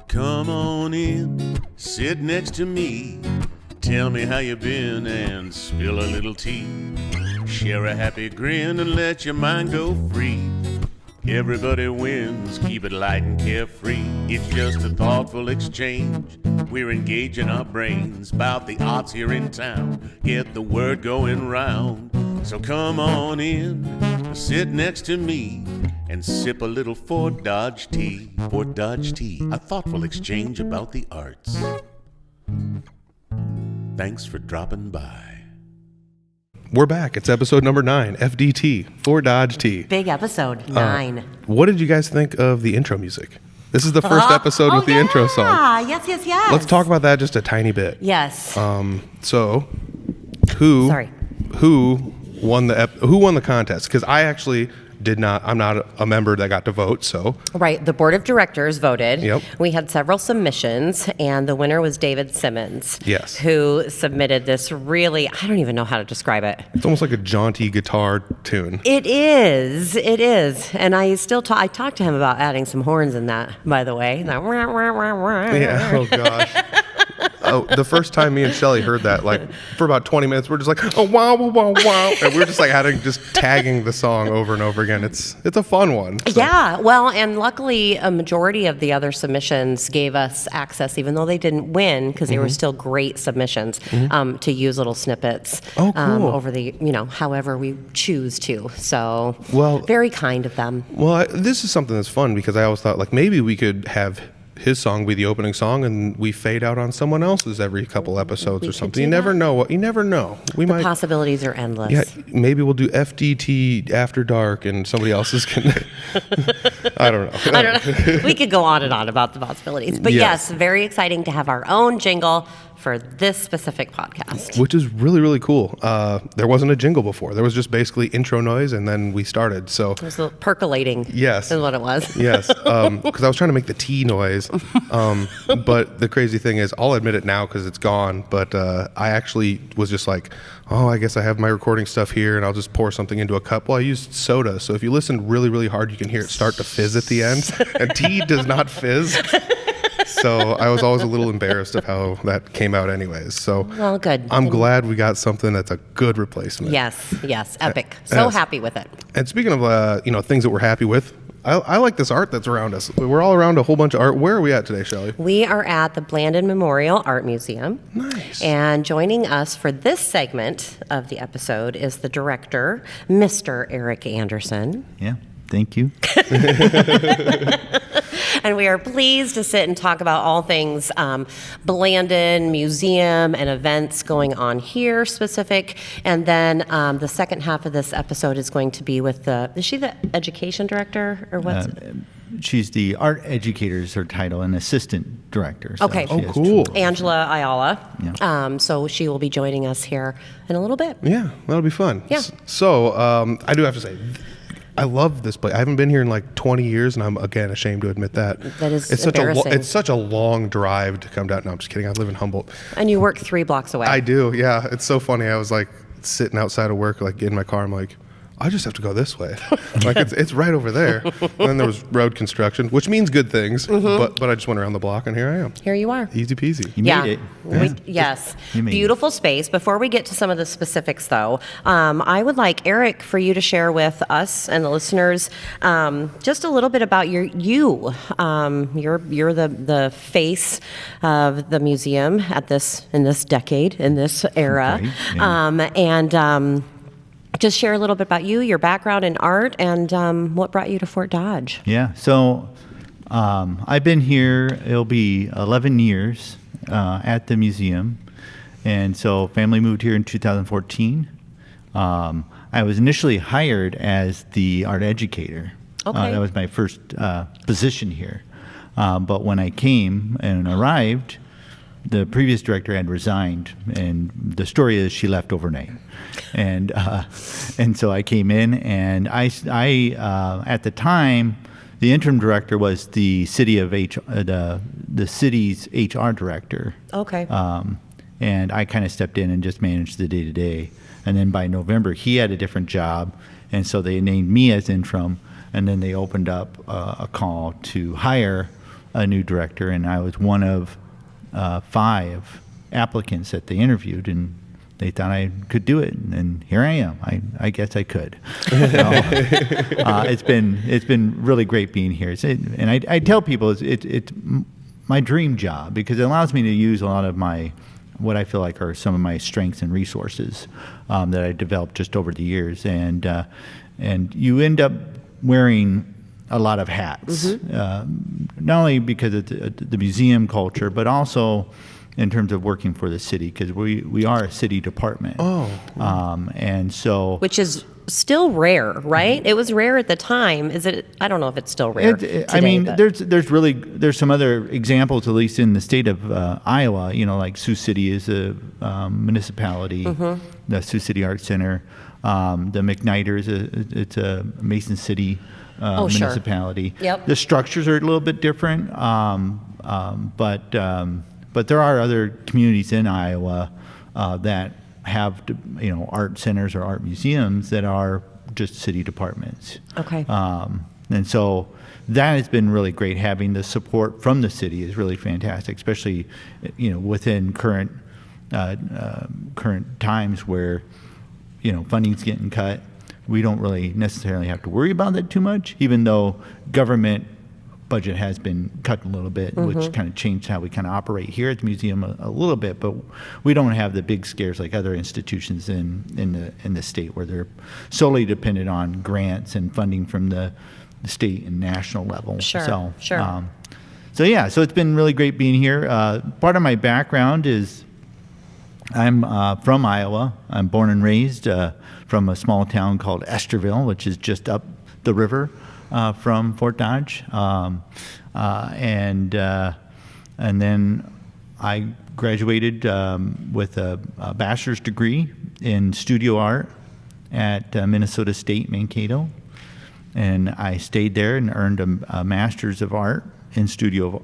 Come on in, sit next to me. Tell me how you been and spill a little tea. Share a happy grin and let your mind go free. Everybody wins, keep it light and carefree. It's just a thoughtful exchange. We're engaging our brains about the arts here in town. Get the word going round. So come on in, sit next to me, and sip a little Fort Dodge tea. Fort Dodge tea, a thoughtful exchange about the arts. Thanks for dropping by. We're back. It's episode number 9, FDT, Fort Dodge tea. Big episode, 9. What did you guys think of the intro music? This is the first episode with the intro song. Yes. Let's talk about that just a tiny bit. Yes. So, who won the contest? Because I actually I'm not a member that got to vote, so. Right, the board of directors voted. Yep. We had several submissions, and the winner was David Simmons. Yes. Who submitted this really, I don't even know how to describe it. It's almost like a jaunty guitar tune. It is. And I talked to him about adding some horns in that, by the way. Yeah, oh gosh. The first time me and Shelly heard that, like, for about 20 minutes, we're just like, oh, wow, wow, wow, wow. And we were just like tagging the song over and over again. It's a fun one. So. Yeah, well, and luckily a majority of the other submissions gave us access, even though they didn't win, because they were still great submissions, to use little snippets over the, however we choose to. So, very kind of them. Well, this is something that's fun because I always thought, like, maybe we could have his song be the opening song and we fade out on someone else's every couple episodes or something. You never know. The possibilities are endless. Yeah, maybe we'll do FDT After Dark and somebody else's can. I don't know. We could go on and on about the possibilities. But yes, very exciting to have our own jingle for this specific podcast. Which is really, really cool. There wasn't a jingle before. There was just basically intro noise, and then we started. So it was a percolating. Yes, is what it was. Yes, because I was trying to make the tea noise. But the crazy thing is, I'll admit it now because it's gone. But I actually was just like, oh, I guess I have my recording stuff here, and I'll just pour something into a cup. Well, I used soda, so if you listen really, really hard, you can hear it start to fizz at the end. And tea does not fizz. So I was always a little embarrassed of how that came out anyways. So well, good. I'm glad we got something that's a good replacement. Yes, epic. So happy with it. And speaking of things that we're happy with, I like this art that's around us. We're all around a whole bunch of art. Where are we at today, Shelly? We are at the Blanden Memorial Art Museum. Nice. And joining us for this segment of the episode is the director, Mr. Eric Anderson. Yeah, thank you. And we are pleased to sit and talk about all things Blanden Museum and events going on here specific. And then the second half of this episode is going to be with is she the education director or what's She's the art educator is her title and assistant director. So okay. Oh, cool. Angela Ayala. Yeah. So she will be joining us here in a little bit. Yeah, that'll be fun. Yeah. So I do have to say, I love this place. I haven't been here in like 20 years, and I'm, again, ashamed to admit that. That is embarrassing. It's such a long drive to come down. No, I'm just kidding. I live in Humboldt. And you work 3 blocks away. I do, yeah. It's so funny. I was like sitting outside of work, like in my car. I'm like, I just have to go this way. Like it's right over there. And then there was road construction, which means good things. But I just went around the block, and here I am. Here you are. Easy peasy. You made it. Yes. Beautiful space. Before we get to some of the specifics, though, I would like, Eric, for you to share with us and the listeners just a little bit about you. You're the face of the museum in this decade, in this era. Okay. Yeah. And just share a little bit about you, your background in art, and what brought you to Fort Dodge. Yeah, so I've been here, it'll be 11 years at the museum. And so family moved here in 2014. I was initially hired as the art educator. Okay. That was my first position here. But when I came and arrived, the previous director had resigned, and the story is she left overnight. And so I came in, and I at the time, the interim director was the city's HR director. Okay. And I kind of stepped in and just managed the day-to-day. And then by November, he had a different job, and so they named me as interim. and then they opened up a call to hire a new director, and I was one of 5 applicants that they interviewed, and they thought I could do it, and here I am. I guess I could. So, it's been really great being here. And I tell people it's my dream job because it allows me to use a lot of what I feel like are some of my strengths and resources that I developed just over the years, and you end up wearing a lot of hats, not only because of the museum culture, but also in terms of working for the city, because we are a city department. And so, which is still rare, right? It was rare at the time. Is it? I don't know if it's still rare. Today, but. there's some other examples, at least in the state of Iowa. Like Sioux City is a municipality, the Sioux City Art Center. The McKnighter it's a Mason City municipality. Sure. Yep. The structures are a little bit different, but there are other communities in Iowa that have art centers or art museums that are just city departments. Okay. And so that has been really great. Having the support from the city is really fantastic, especially within current times where funding's getting cut. We don't really necessarily have to worry about that too much, even though government budget has been cut a little bit, which kind of changed how we kind of operate here at the museum a little bit. But we don't have the big scares like other institutions in the state, where they're solely dependent on grants and funding from the state and national level. Sure. So So it's been really great being here. Part of my background is I'm from Iowa. I'm born and raised from a small town called Esterville, which is just up the river from Fort Dodge, and then I graduated with a bachelor's degree in studio art at Minnesota State Mankato, and I stayed there and earned a master's of art in studio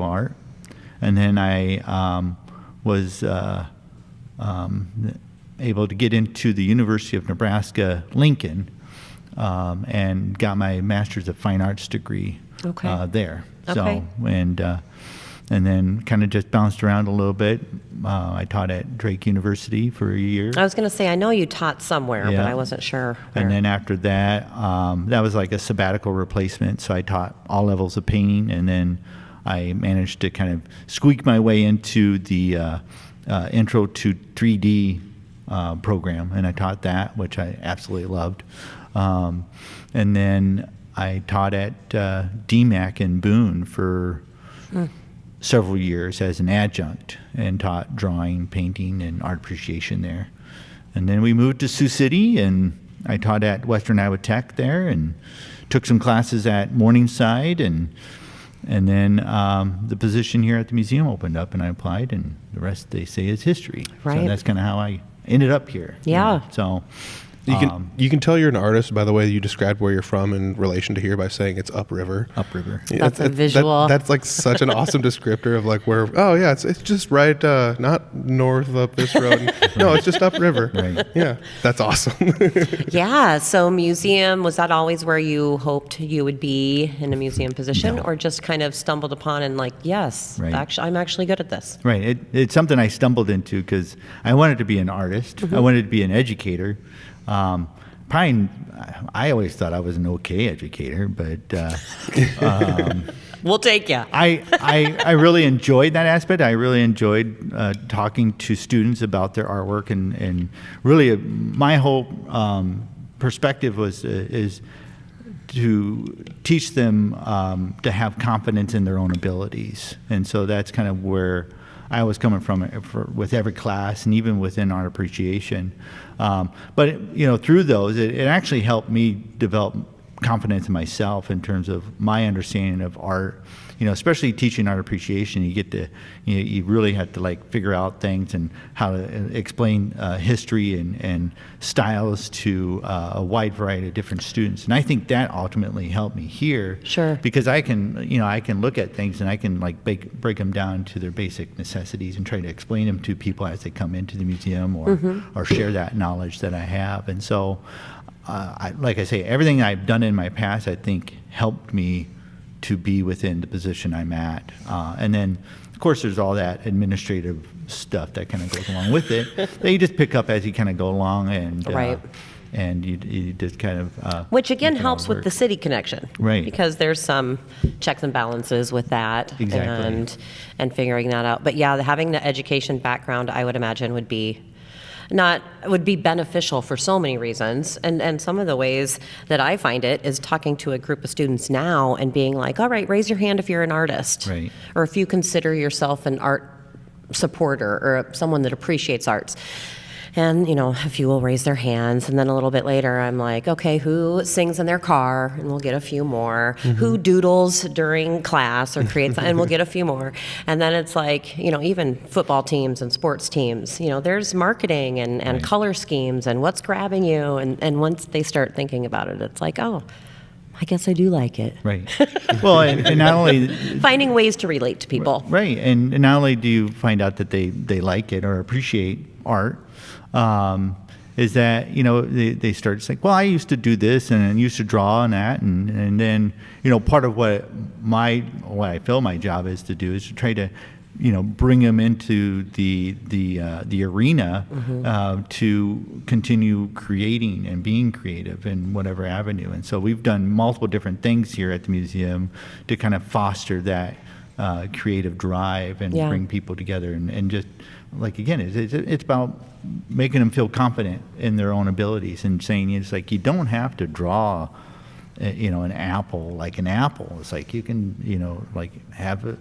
art, and then I was able to get into the University of Nebraska Lincoln. And got my master's of fine arts degree there. Okay. So and then kind of just bounced around a little bit. I taught at Drake University for a year. I was going to say, I know you taught somewhere, but Yeah. I wasn't sure where. And then after that, that was like a sabbatical replacement. So I taught all levels of painting, and then I managed to kind of squeak my way into the Intro to 3D program, and I taught that, which I absolutely loved. And then I taught at DMAC in Boone for several years as an adjunct, and taught drawing, painting, and art appreciation there. And then we moved to Sioux City, and I taught at Western Iowa Tech there, and took some classes at Morningside, and then the position here at the museum opened up, and I applied, and the rest, they say, is history. Right. So that's kind of how I ended up here. Yeah. So You can tell you're an artist by the way you described where you're from in relation to here by saying it's upriver. Upriver. Yeah, That's a visual. That's like such an awesome descriptor of like where. Oh yeah, it's just right, not north up this road. No, it's just upriver. Right. Yeah, that's awesome. Yeah. So museum, was that always where you hoped you would be in a museum position, or just kind of stumbled upon and like, yes, Right. actually, I'm actually good at this? Right. It's something I stumbled into because I wanted to be an artist. I wanted to be an educator. Probably, I always thought I was an okay educator, but We'll take you. I really enjoyed that aspect. I really enjoyed talking to students about their artwork, and really my whole perspective is to teach them to have confidence in their own abilities, and so that's kind of where I was coming from with every class, and even within art appreciation. But through those, it actually helped me develop confidence in myself in terms of my understanding of art. Especially teaching art appreciation, you get to, you really have to like figure out things and how to explain history and styles to a wide variety of different students. And I think that ultimately helped me here. Sure. Because I can look at things and I can like break them down to their basic necessities and try to explain them to people as they come into the museum, or share that knowledge that I have. And so like I say, everything I've done in my past, I think, helped me to be within the position I'm at. And then, of course, there's all that administrative stuff that kind of goes along with it that you just pick up as you kind of go along, and Right. And you just kind of Which again make it all helps with work. the city connection, Right. Because there's some checks and balances with that, Exactly. and figuring that out. But yeah, having the education background, I would imagine, would be beneficial for so many reasons. And some of the ways that I find it is talking to a group of students now and being like, all right, raise your hand if you're an artist, Right. or if you consider yourself an art supporter or someone that appreciates arts. And, a few will raise their hands. And then a little bit later, I'm like, okay, who sings in their car? And we'll get a few more. Who doodles during class or creates, and we'll get a few more. And then it's like, even football teams and sports teams, there's marketing and color schemes and what's grabbing you. And once they start thinking about it, it's like, oh, I guess I do like it. Right. Well, and not only Finding ways to relate to people. right, and not only do you find out that they like it or appreciate art, is that they start saying, well, I used to do this and I used to draw and that, and then part of what I feel my job is to do is to try to bring them into the arena to continue creating and being creative in whatever avenue. And so we've done multiple different things here at the museum to kind of foster that creative drive and Yeah. bring people together, and just like, again, it's about making them feel confident in their own abilities and saying, it's like, you don't have to draw an apple like an apple. It's like you can like have an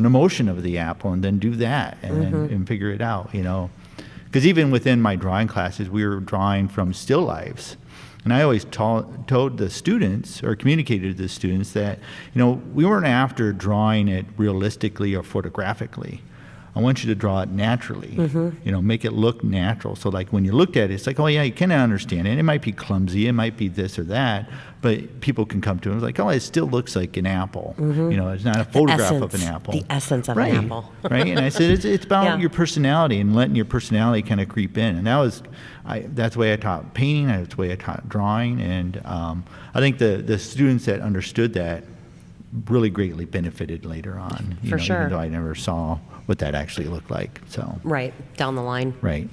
emotion of the apple and then do that and figure it out, because even within my drawing classes, we were drawing from still lifes. And I always told the students, or communicated to the students, that we weren't after drawing it realistically or photographically. I want you to draw it naturally, make it look natural. So like when you looked at it, it's like, oh yeah, you can understand it. It might be clumsy, it might be this or that, but people can come to it. It's like, oh, it still looks like an apple. It's not a photograph of an apple. The essence of right. an apple. Right, and I said it's about Yeah. your personality and letting your personality kind of creep in. And that's the way I taught painting, that's the way I taught drawing. And I think the students that understood that really greatly benefited later on. For sure. Even though I never saw what that actually looked like. So Right, down the line. right.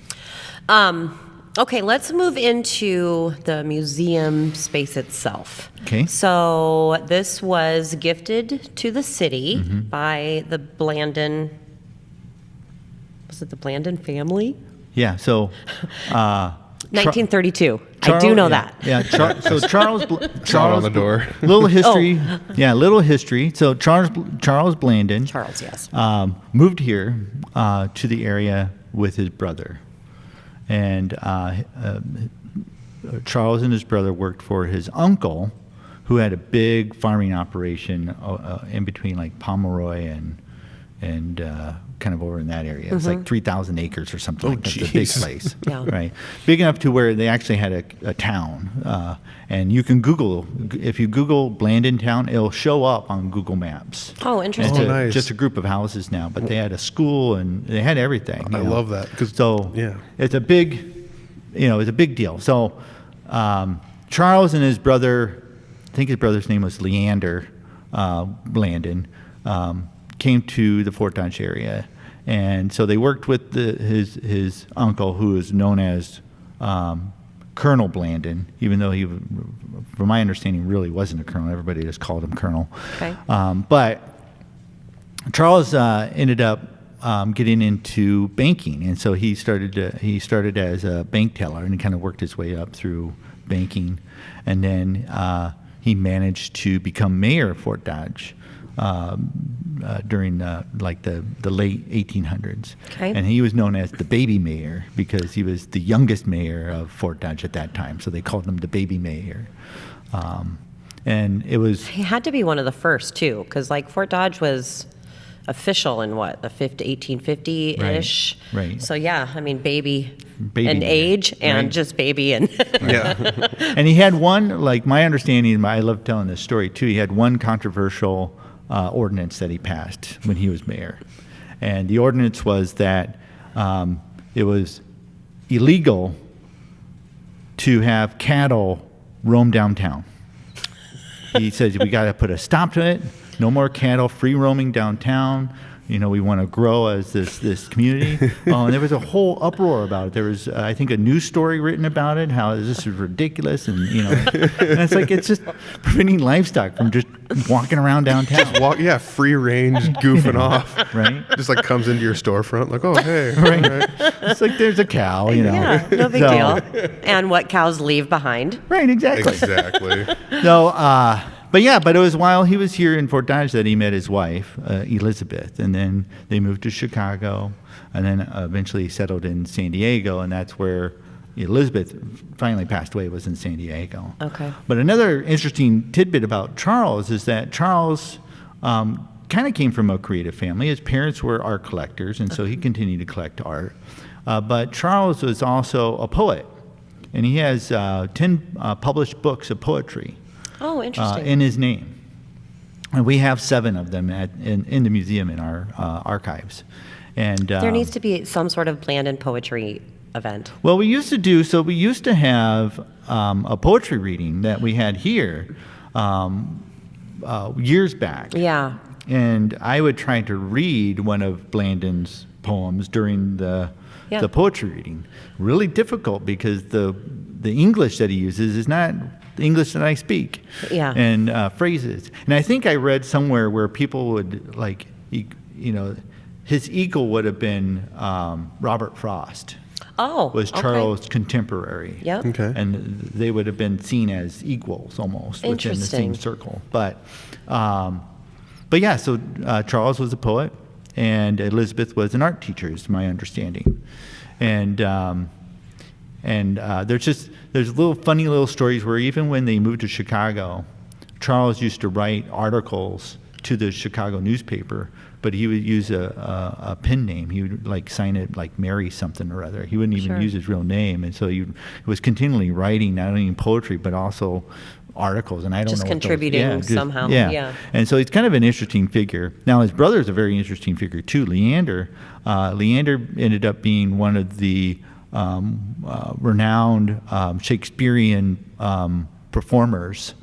Okay, let's move into the museum space itself. Okay. So this was gifted to the city by the Blanden, was it the Blanden family? Yeah. So 1932. I do know that. Yeah. So Charles Not on the door. Little history. Yeah, little history. So Charles Blanden. Charles, yes. Moved here to the area with his brother, and Charles and his brother worked for his uncle, who had a big farming operation in between like Pomeroy and kind of over in that area. It's like 3,000 acres or something like that. It's a big jeez. place, Yeah. right? Big enough to where they actually had a town. And you can Google, if you Google Blanden Town, it'll show up on Google Maps. Oh, And interesting. it's nice. just a group of houses now, but they had a school and they had everything. I you know. love that, 'cause- So yeah. it's a big, it's a big deal. So Charles and his brother, I think his brother's name was Leander Blanden, came to the Fort Dodge area, and so they worked with his uncle, who is known as Colonel Blanden, even though he, from my understanding, really wasn't a colonel. Everybody just called him Colonel. Okay. But Charles ended up getting into banking, and so he started as a bank teller, and he kind of worked his way up through banking, and then he managed to become mayor of Fort Dodge during like the late 1800s. Okay. And he was known as the baby mayor because he was the youngest mayor of Fort Dodge at that time, so they called him the baby mayor. And it was He had to be one of the first, too, because like Fort Dodge was official in what, the 1850-ish? Right. So yeah, I mean, baby Baby and mayor, age and right. just baby and Yeah. and he had one, like my understanding, I love telling this story too, he had one controversial ordinance that he passed when he was mayor. And the ordinance was that it was illegal to have cattle roam downtown. He says we got to put a stop to it. No more cattle free roaming downtown. We want to grow as this community. And there was a whole uproar about it. There was, I think, a news story written about it, how this is ridiculous. And, and it's just preventing livestock from just walking around downtown. Free range, goofing off. Right? Just like comes into your storefront, like, oh, hey. Right. It's like there's a cow, Yeah, no big deal. And what cows leave behind. Right, exactly. Exactly. So, but it was while he was here in Fort Dodge that he met his wife, Elizabeth, and then they moved to Chicago, and then eventually settled in San Diego, and that's where Elizabeth finally passed away, was in San Diego. Okay. But another interesting tidbit about Charles is that Charles kind of came from a creative family. His parents were art collectors, and so he continued to collect art. But Charles was also a poet, and he has 10 published books of poetry. Oh, interesting. In his name. And we have 7 of them in the museum in our archives. And There needs to be some sort of Blanden poetry event. Well, we used to have a poetry reading that we had here years back. Yeah. And I would try to read one of Blanden's poems during the poetry reading. Really difficult because the English that he uses is not the English that I speak. Yeah. And phrases. And I think I read somewhere where people would his equal would have been Robert Frost. Oh, was Charles' contemporary. Yep. Okay. And they would have been seen as equals almost within the same circle. But so Charles was a poet, and Elizabeth was an art teacher, is my understanding. And there's funny little stories where even when they moved to Chicago, Charles used to write articles to the Chicago newspaper, but he would use a pen name. He would sign it like Mary something or other. He wouldn't even use his real name, and so he was continually writing not only poetry but also articles. And I don't just know contributing somehow. Yeah. And so he's kind of an interesting figure. Now his brother is a very interesting figure too, Leander. Leander ended up being one of the renowned Shakespearean performers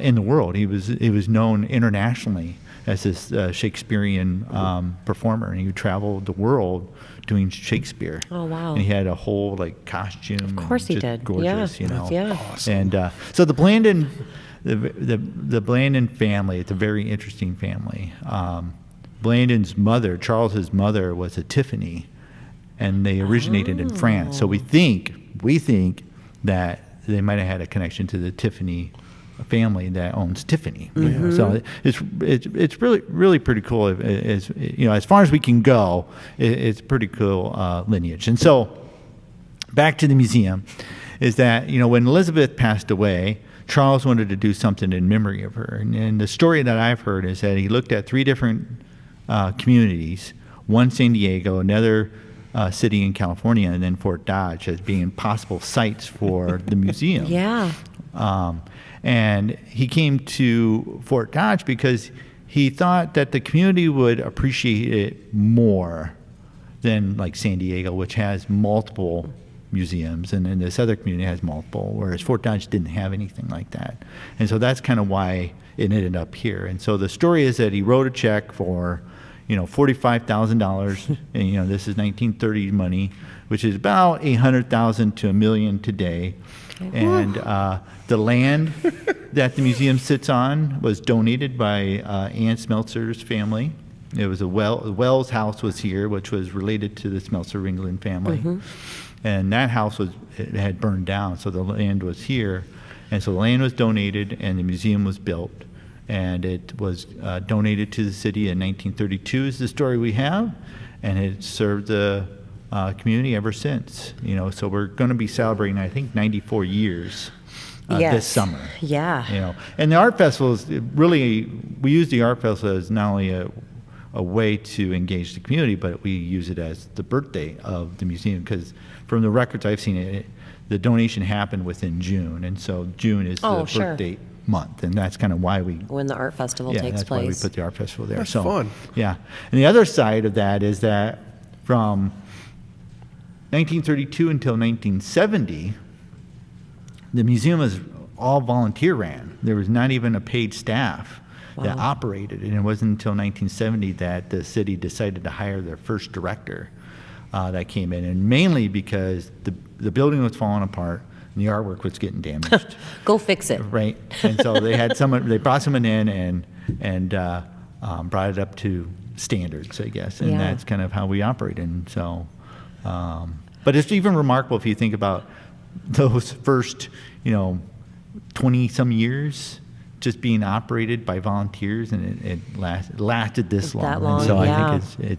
in the world. He was known internationally as this Shakespearean performer, and he traveled the world doing Shakespeare. Oh wow! And he had a whole costume. Of course he did. Gorgeous, Yeah. Awesome. And so the Blanden, the Blanden family, it's a very interesting family. Blanden's mother, Charles's mother, was a Tiffany, and they originated in France. So we think that they might have had a connection to the Tiffany family that owns Tiffany. Mm-hmm. So it's really pretty cool. As far as we can go, it's pretty cool lineage. And so back to the museum, is that when Elizabeth passed away, Charles wanted to do something in memory of her. And the story that I've heard is that he looked at 3 different communities, one San Diego, another city in California, and then Fort Dodge as being possible sites for the museum. Yeah. And he came to Fort Dodge because he thought that the community would appreciate it more than San Diego, which has multiple museums, and then this other community has multiple, whereas Fort Dodge didn't have anything like that. And so that's kind of why it ended up here. And so the story is that he wrote a check for $45,000, and this is 1930 money, which is about $800,000 to $1 million today. And the land that the museum sits on was donated by Ann Smeltzer's family. It was Wells house was here, which was related to the Smeltzer Ringland family. Mm-hmm. And that house had burned down, so the land was here. And so the land was donated, and the museum was built. And it was donated to the city in 1932 is the story we have. And it served the community ever since. So we're going to be celebrating, I think, 94 years this summer. Yeah. And the art festival is we use the art festival as not only a way to engage the community, but we use it as the birthday of the museum, because from the records I've seen, the donation happened within June, and so June is the birthday month, and that's kind of why when the art festival takes that's place. Why we put the art festival there. That's fun. Yeah, and the other side of that is that from 1932 until 1970, the museum was all volunteer ran. There was not even a paid staff that operated, and it wasn't until 1970 that the city decided to hire their first director that came in, and mainly because the building was falling apart and the artwork was getting damaged. Go fix it. Right, and so they brought someone in and brought it up to standards, I guess, and that's kind of how we operate. And so, but it's even remarkable if you think about those first, 20 some years just being operated by volunteers, and it lasted this long. That long, and so yeah. I think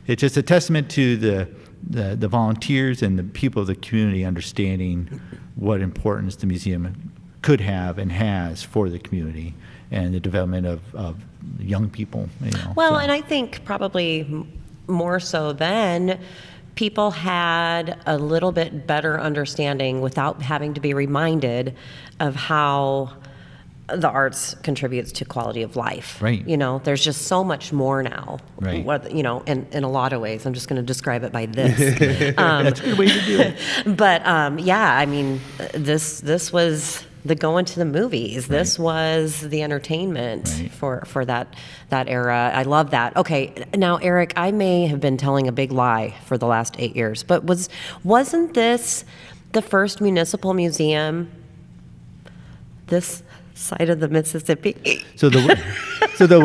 it's just a testament to the volunteers and the people of the community understanding what importance the museum could have and has for the community and the development of young people. Well, and I think probably more so then, people had a little bit better understanding without having to be reminded of how the arts contributes to quality of life. Right. There's just so much more now. Right. In a lot of ways. I'm just going to describe it by this. That's a good way to do it. But this was the going to the movies. Right. This was the entertainment for that era. I love that. Okay, now Eric, I may have been telling a big lie for the last 8 years, but wasn't this the first municipal museum this side of the Mississippi? So the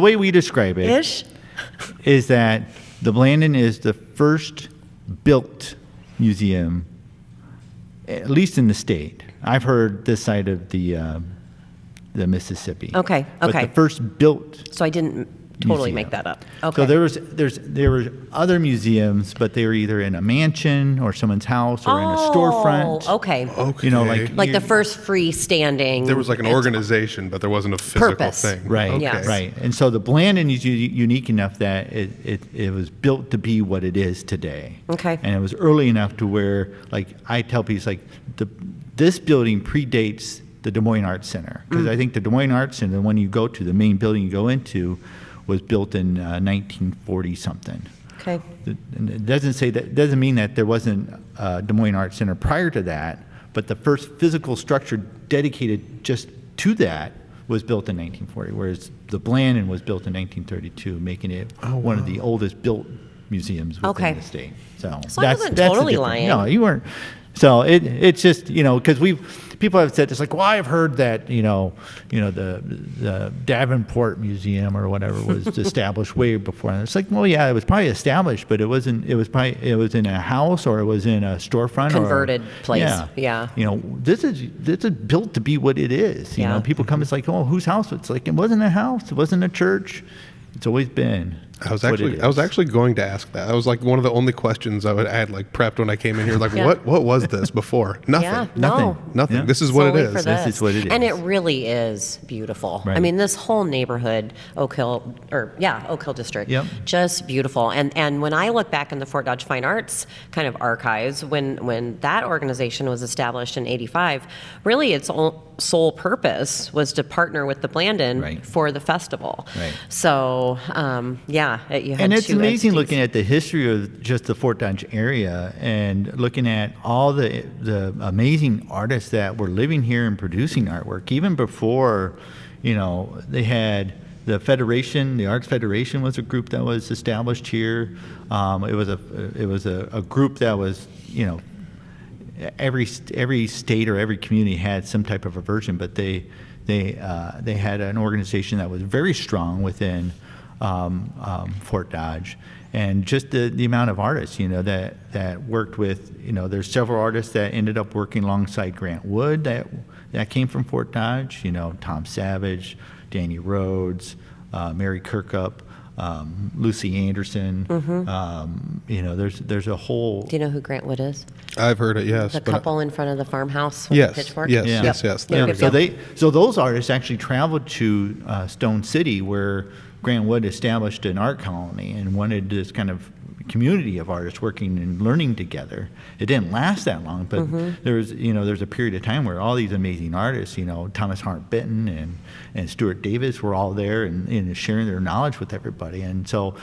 way we describe it is that the Blanden is the first built museum, at least in the state. I've heard this side of the Mississippi. Okay. But the first built. So I didn't totally museum. make that up. Okay. So there were other museums, but they were either in a mansion or someone's house or in a storefront. Okay. Like the first freestanding. There was like an organization, but there wasn't a physical Purpose. thing. Right, Okay. Yes. right. And so the Blanden is unique enough that it was built to be what it is today. Okay. And it was early enough to where, like, I tell people, this building predates the Des Moines Art Center. Because I think the Des Moines Art Center, the one you go to, the main building you go into, was built in 1940 something. Okay. And it doesn't mean that there wasn't a Des Moines Art Center prior to that, but the first physical structure dedicated just to that was built in 1940, whereas the Blanden was built in 1932, making it one of the oldest built museums within the state. So I wasn't totally lying. No, you weren't. So it's just, because people have said, it's like, well, I've heard that, the Davenport Museum or whatever was established way before. And it's like, well, yeah, it was probably established, but it was in a house or it was in a storefront. Converted place. Yeah. This is built to be what it is. People come, it's like, oh, whose house? It's like, it wasn't a house. It wasn't a church. It's always been. I was actually going to ask that. That was like one of the only questions I had like prepped when I came in here. Like, what was this before? Nothing. Yeah, Nothing. Nothing. Yeah. This is what Solely it is. for This is what it is. And it really is beautiful. Right. I mean, this whole neighborhood, Oak Hill District, just beautiful. And when I look back in the Fort Dodge Fine Arts kind of archives, when that organization was established in '85, really its sole purpose was to partner with the Blanden for the festival. Right. So, you had and it's amazing entities. looking at the history of just the Fort Dodge area and looking at all the amazing artists that were living here and producing artwork. Even before, they had the Federation, the Arts Federation was a group that was established here. It was a group that was, every state or every community had some type of a version, but they had an organization that was very strong within Fort Dodge, and just the amount of artists that worked with, there's several artists that ended up working alongside Grant Wood that came from Fort Dodge, Tom Savage, Danny Rhodes, Mary Kirkup, Lucy Anderson. There's a whole. Do you know who Grant Wood is? I've heard it. Yes. The couple in front of the farmhouse with Yes. the pitchfork. Yes. So those artists actually traveled to Stone City, where Grant Wood established an art colony and wanted to just kind of community of artists working and learning together. It didn't last that long, but there's a period of time where all these amazing artists, Thomas Hart Benton and Stuart Davis were all there and sharing their knowledge with everybody. And so,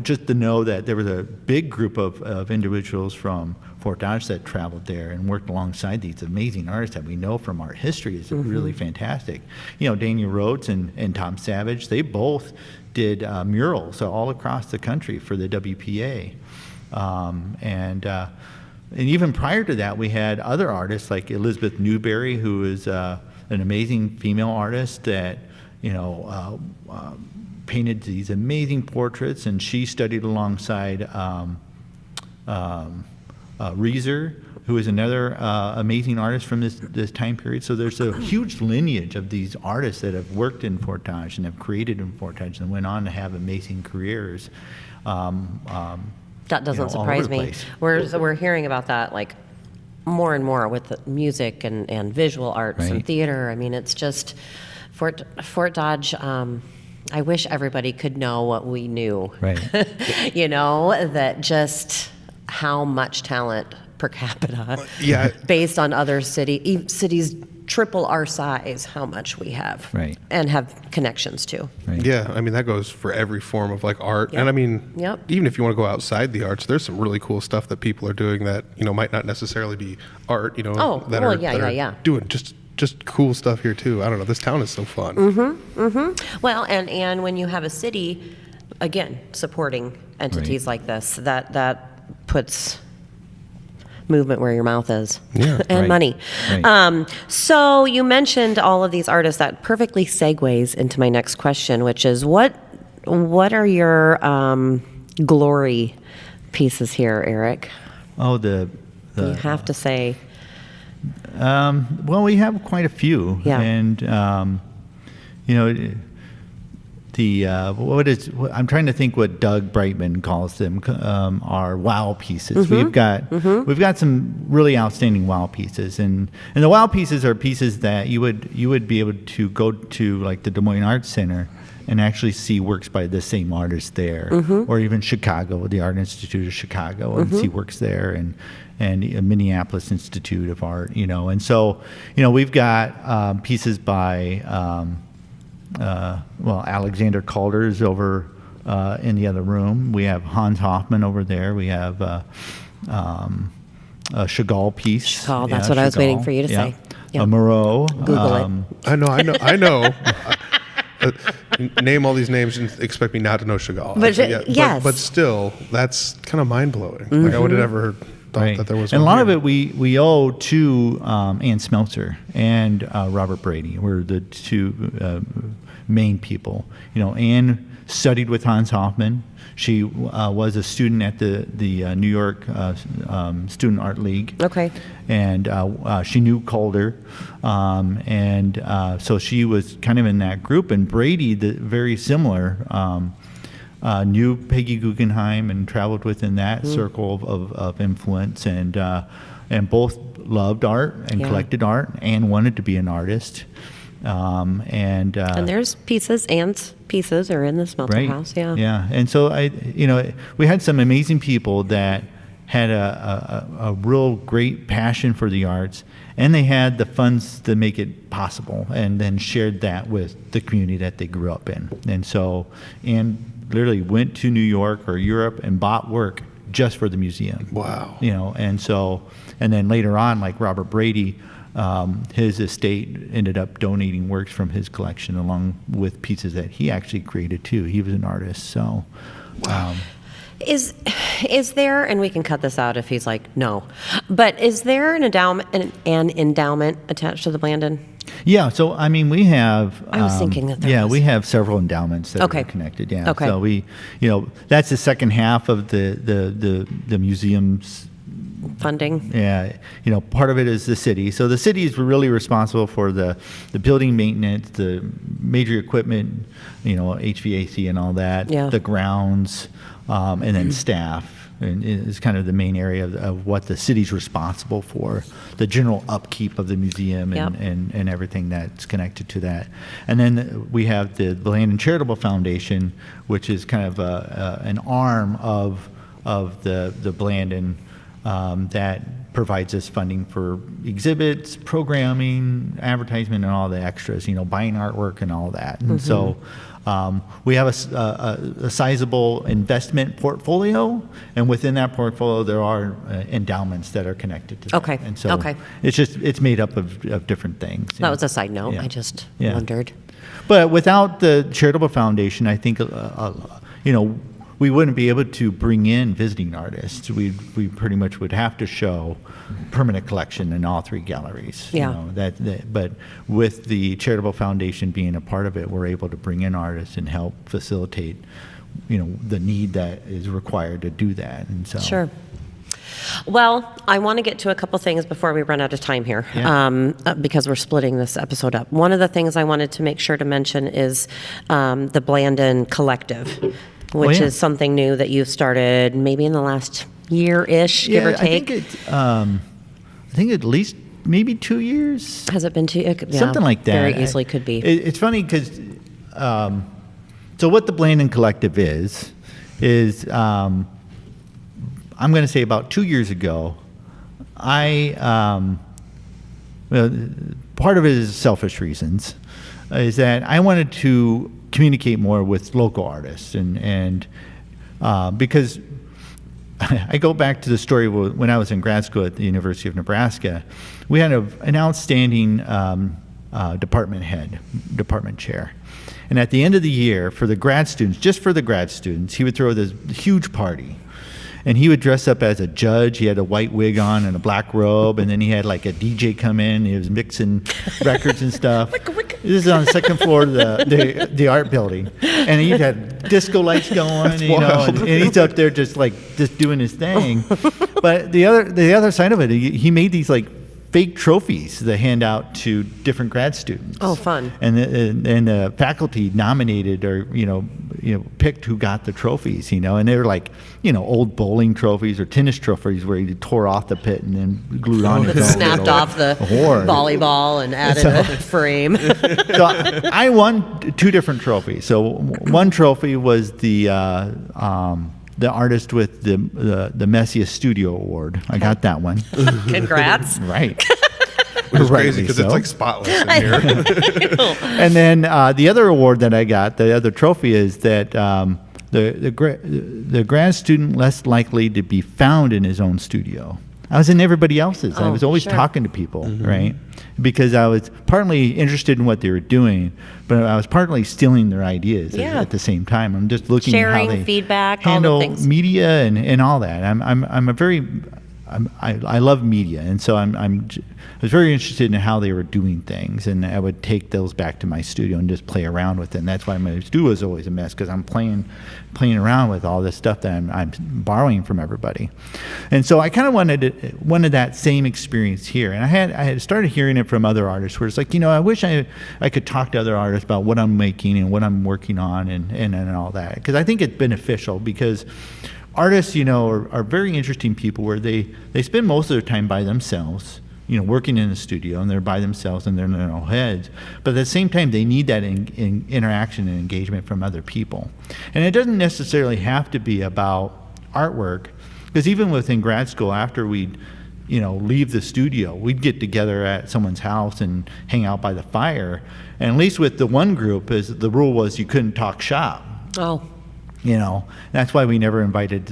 just to know that there was a big group of individuals from Fort Dodge that traveled there and worked alongside these amazing artists that we know from art history is really fantastic. Daniel Rhodes and Tom Savage, they both did murals all across the country for the WPA. And even prior to that, we had other artists like Elizabeth Newberry, who is an amazing female artist that, painted these amazing portraits, and she studied alongside Reeser, who is another amazing artist from this time period. So there's a huge lineage of these artists that have worked in Fort Dodge and have created in Fort Dodge and went on to have amazing careers. That doesn't all over surprise the me. place. We're hearing about that like more and more with the music and visual arts and Right. theater. I mean, it's just Fort Dodge. I wish everybody could know what we knew. Right. That just how much talent per capita. Yeah. Based on other cities triple our size, how much we have. Right. And have connections to. Right. Yeah, I mean that goes for every form of like art, Yep. and I mean, Yep. even if you want to go outside the arts, there's some really cool stuff that people are doing that might not necessarily be art. Oh, that well, are, yeah, that are yeah. doing just cool stuff here too. I don't know. This town is so fun. Well, and when you have a city, again, supporting entities like this, that puts movement where your mouth is. Yeah. And Right. money. Right. So you mentioned all of these artists. That perfectly segues into my next question, which is what are your glory pieces here, Eric? Oh, the You have to say. well, we have quite a few. Yeah. And I'm trying to think what Doug Brightman calls them, are wow pieces. We've got some really outstanding wow pieces, and the wow pieces are pieces that you would be able to go to like the Des Moines Arts Center and actually see works by the same artist there, or even Chicago, the Art Institute of Chicago, and see works there, and Minneapolis Institute of Art, and so we've got pieces by. Alexander Calder is over in the other room. We have Hans Hofmann over there. We have a Chagall piece. Chagall, that's what I was waiting for you to say. Yeah. A Moreau. Google it. I know. Name all these names and expect me not to know Chagall. But yes. but still, that's kind of mind blowing. Like I would have never thought that there was. And a one lot here. of it we owe to Ann Smeltzer and Robert Brady. We're the two main people. Ann studied with Hans Hofmann. She was a student at the New York Student Art League. Okay. And she knew Calder, and so she was kind of in that group. And Brady, very similar. Knew Peggy Guggenheim and traveled within that circle of influence, and both loved art and collected art and wanted to be an artist. And there's pieces, Anne's pieces are in the Smelter House, yeah. And so we had some amazing people that had a real great passion for the arts, and they had the funds to make it possible, and then shared that with the community that they grew up in. And so, and literally went to New York or Europe and bought work just for the museum. Wow. And so, and then later on, like Robert Brady, his estate ended up donating works from his collection along with pieces that he actually created too. He was an artist, so. Is there, and we can cut this out if he's like, no, but is there an endowment attached to the Blanden? Yeah, so I mean, we have. I was thinking that there was. we have several endowments that are connected. Yeah. Okay. So we, that's the second half of the museum's Funding? Yeah, part of it is the city. So the city is really responsible for the building maintenance, the major equipment, HVAC and all that, the grounds, and then staff. And it's kind of the main area of what the city's responsible for, the general upkeep of the museum and everything that's connected to that. And then we have the Blanden Charitable Foundation, which is kind of an arm of the Blanden that provides us funding for exhibits, programming, advertisement, and all the extras, buying artwork and all that. And so we have a sizable investment portfolio, and within that portfolio, there are endowments that are connected to that. Okay. And so it's made up of different things. That was a side note. Yeah. I just Yeah. wondered. But without the charitable foundation, I think we wouldn't be able to bring in visiting artists. We pretty much would have to show permanent collection in all 3 galleries. Yeah. But with the charitable foundation being a part of it, we're able to bring in artists and help facilitate, the need that is required to do that. And so. Sure. Well, I want to get to a couple things before we run out of time here, because we're splitting this episode up. One of the things I wanted to make sure to mention is the Blanden Collective, which is something new that you've started maybe in the last year-ish, give or take. I think at least maybe 2 years. Has it been 2? Yeah, something like that. Very easily could be. It's funny because, so what the Blanden Collective is I'm going to say about 2 years ago, part of it is selfish reasons, is that I wanted to communicate more with local artists, and because I go back to the story when I was in grad school at the University of Nebraska, we had an outstanding department chair. And at the end of the year, for the grad students, he would throw this huge party. And he would dress up as a judge. He had a white wig on and a black robe, and then he had like a DJ come in. He was mixing records and stuff. This is on the second floor of the art building, and he had disco lights going, and he's up there just doing his thing. But the other side of it, he made these like fake trophies to hand out to different grad students. Oh, fun! And the faculty nominated or picked who got the trophies. And they were like old bowling trophies or tennis trophies where he tore off the pit and then glued on his own snapped off the volleyball and added a frame. So I won 2 different trophies. So one trophy was the artist with the messiest studio award. I got that one. Congrats. Right. Which is crazy because it's like spotless in here. And then the other award that I got, the other trophy, is that the grad student less likely to be found in his own studio. I was in everybody else's. I was always talking to people, right? Because I was partly interested in what they were doing, but I was partly stealing their ideas at the same time. I'm just looking at how they feedback, handle all the things. media and all that. I love media, and so I was very interested in how they were doing things, and I would take those back to my studio and just play around with it. And that's why my studio is always a mess, because I'm playing around with all this stuff that I'm borrowing from everybody. And so I kind of wanted that same experience here. And I had started hearing it from other artists, where it's like, I wish I could talk to other artists about what I'm making and what I'm working on and all that, because I think it's beneficial, because artists, are very interesting people where they spend most of their time by themselves, working in the studio, and they're by themselves and they're in their own heads. But at the same time, they need that interaction and engagement from other people. And it doesn't necessarily have to be about artwork, because even within grad school, after we'd leave the studio, we'd get together at someone's house and hang out by the fire. And at least with the one group, the rule was you couldn't talk shop. Oh. That's why we never invited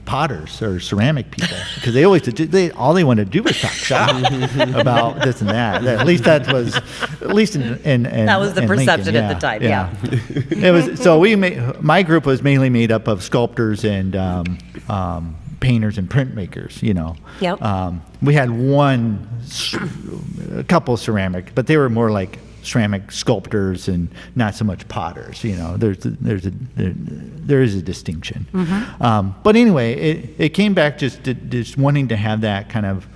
potters or ceramic people, because they always all they wanted to do was talk shop about this and that. At least that was in that was the perception Lincoln. At the time. Yeah. It was. So my group was mainly made up of sculptors and painters and printmakers. Yep. We had a couple ceramic, but they were more like ceramic sculptors and not so much potters. There is a distinction. But anyway, it came back just wanting to have that kind of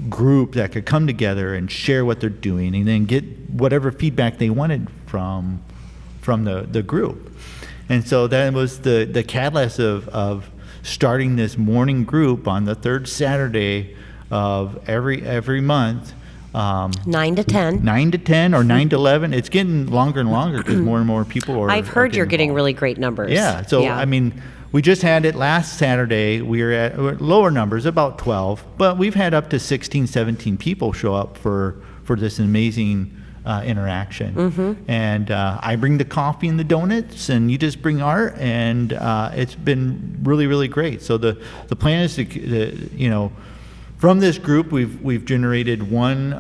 group that could come together and share what they're doing, and then get whatever feedback they wanted from the group. And so that was the catalyst of starting this morning group on the 3rd Saturday of every month. 9 to 10. 9 to 10 or 9 to 11. It's getting longer and longer because more and more people are. I've heard you're getting really great numbers. Yeah. So I mean, we just had it last Saturday. We're at lower numbers, about 12, but we've had up to 16, 17 people show up for this amazing interaction. And I bring the coffee and the donuts, and you just bring art, and it's been really, really great. So the plan is to, from this group, we've generated one,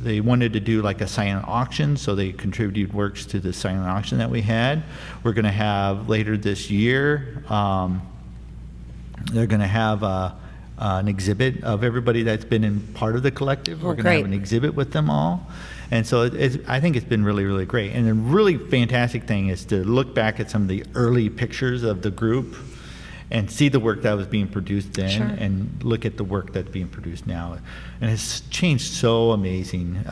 they wanted to do like a silent auction, so they contributed works to the silent auction that we had. We're going to have later this year, they're going to have an exhibit of everybody that's been in part of the collective. We're going to have an exhibit with them all. And so I think it's been really, really great. And the really fantastic thing is to look back at some of the early pictures of the group and see the work that was being produced then and look at the work that's being produced now. And it's changed so amazing.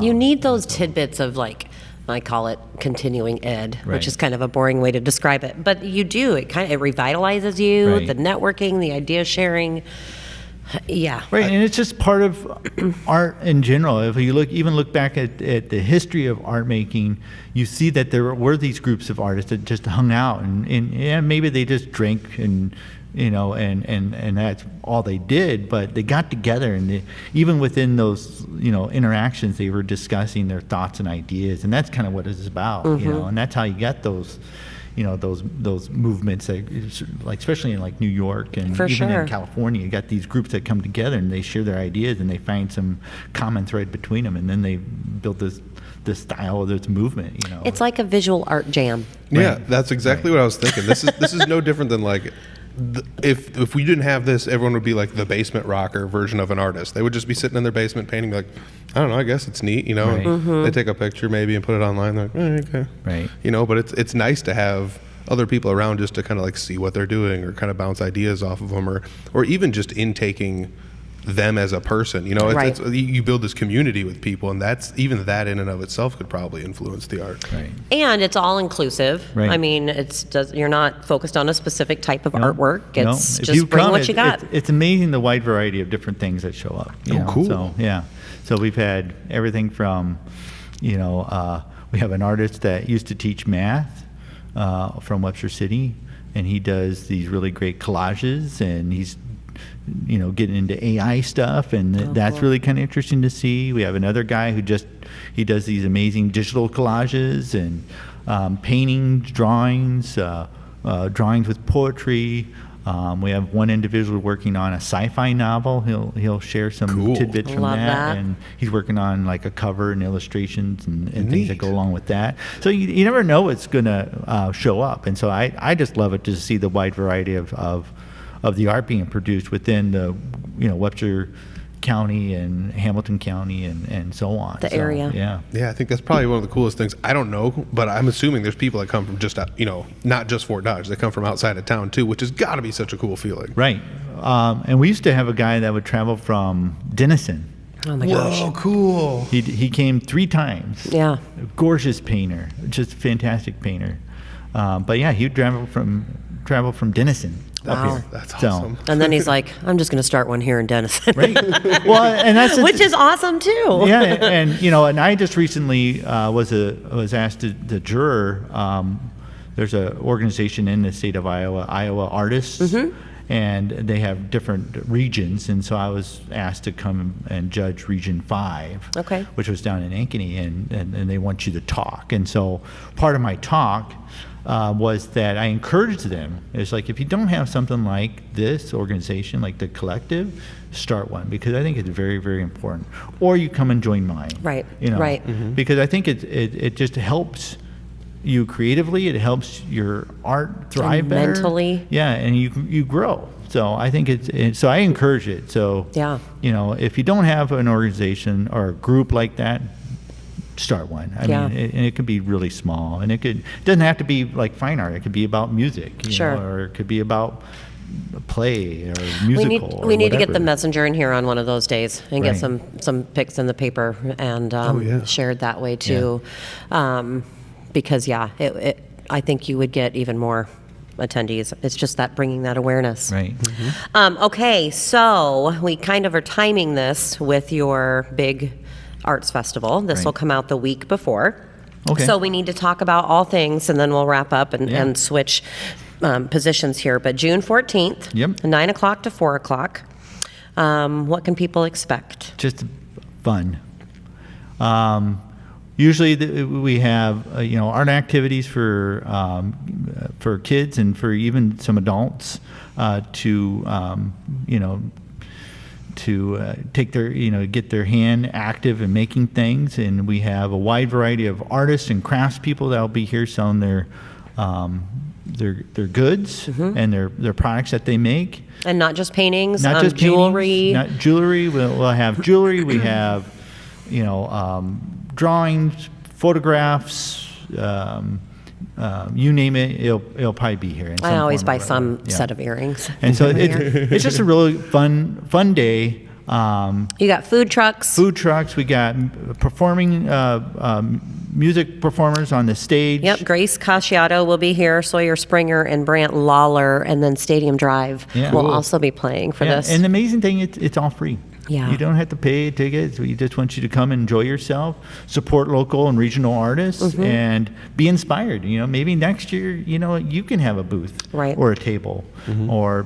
You need those tidbits of, like, I call it continuing ed, which is kind of a boring way to describe it. But you do. It revitalizes you, the networking, the idea sharing. Yeah. Right, and it's just part of art in general. If you look back at the history of art making, you see that there were these groups of artists that just hung out and maybe they just drank and that's all they did, but they got together and even within those interactions they were discussing their thoughts and ideas, and that's kind of what it's about, and that's how you get those those movements, like especially in like New York and even in California, you got these groups that come together and they share their ideas and they find some common thread between them, and then they build this style of this movement. It's like a visual art jam. Yeah, that's exactly what I was thinking. This is no different than like. If we didn't have this, everyone would be like the basement rocker version of an artist. They would just be sitting in their basement painting, like, I don't know, I guess it's neat, and they take a picture maybe and put it online. They're like, okay, right, but it's nice to have other people around just to kind of like see what they're doing or kind of bounce ideas off of them, or even just intaking them as a person. You build this community with people, and even that in and of itself could probably influence the art. Right. And it's all inclusive. Right. I mean, you're not focused on a specific type of artwork. It's If just you bring come, what you got. It's amazing the wide variety of different things that show up. Cool. So so we've had everything from, we have an artist that used to teach math from Webster City, and he does these really great collages, and he's getting into AI stuff, and that's really kind of interesting to see. We have another guy who he does these amazing digital collages and paintings, drawings, drawings with poetry. We have one individual working on a sci-fi novel. He'll share some tidbits from that, and he's working on like a cover and illustrations and things that go along with that. So you never know what's going to show up, and so I just love it to see the wide variety of the art being produced within the Webster County and Hamilton County and so on. The area. Yeah, I think that's probably one of the coolest things. I don't know, but I'm assuming there's people that come from just not just Fort Dodge. They come from outside of town too, which has got to be such a cool feeling. Right. And we used to have a guy that would travel from Denison. Oh my gosh. Whoa, cool. He came 3 times. Yeah. Gorgeous painter, just fantastic painter. But yeah, he'd travel from Denison. Wow. That's awesome. And then he's like, I'm just going to start one here in Denison. Right. Well, and that's which is awesome too. Yeah, and I just recently was asked to juror. There's an organization in the state of Iowa Artists, and they have different regions, and so I was asked to come and judge Region 5, which was down in Ankeny, and they want you to talk. And so part of my talk was that I encouraged them. It's like, if you don't have something like this organization, like the collective, start one, because I think it's very, very important. Or you come and join mine. Right. Because I think it just helps you creatively. It helps your art thrive better. Mentally. Yeah, and you grow. So I think so I encourage it. So if you don't have an organization or a group like that, start one. I mean, it could be really small, and it doesn't have to be like fine art. It could be about music, or it could be about play or musical. We need to get the messenger in here on one of those days and get some pics in the paper and shared that way too, because I think you would get even more attendees. It's just that bringing that awareness. Right. Okay, so we kind of are timing this with your big arts festival. This will come out the week before. Okay. So we need to talk about all things, and then we'll wrap up and switch positions here. But June 14th, Yep. 9 o'clock to 4 o'clock. What can people expect? Just fun. Usually we have art activities for kids and for even some adults to take their get their hand active in making things, and we have a wide variety of artists and craftspeople that will be here selling their goods and their products that they make. And not just paintings, Not just jewelry. Paintings, not jewelry. We'll have jewelry. We have, drawings, photographs. You name it, it'll probably be here. In some I always form or buy other. some Yeah. set of earrings. And so it's just a really fun day. You got food trucks. We got performing music performers on the stage. Yep, Grace Casciato will be here, Sawyer Springer, and Brant Lawler, and then Stadium Drive Yeah. will Cool. also be playing for this. And the amazing thing, it's all free. Yeah. You don't have to pay tickets. We just want you to come and enjoy yourself, support local and regional artists, and be inspired. Maybe next year, you can have a booth Right. or a table, or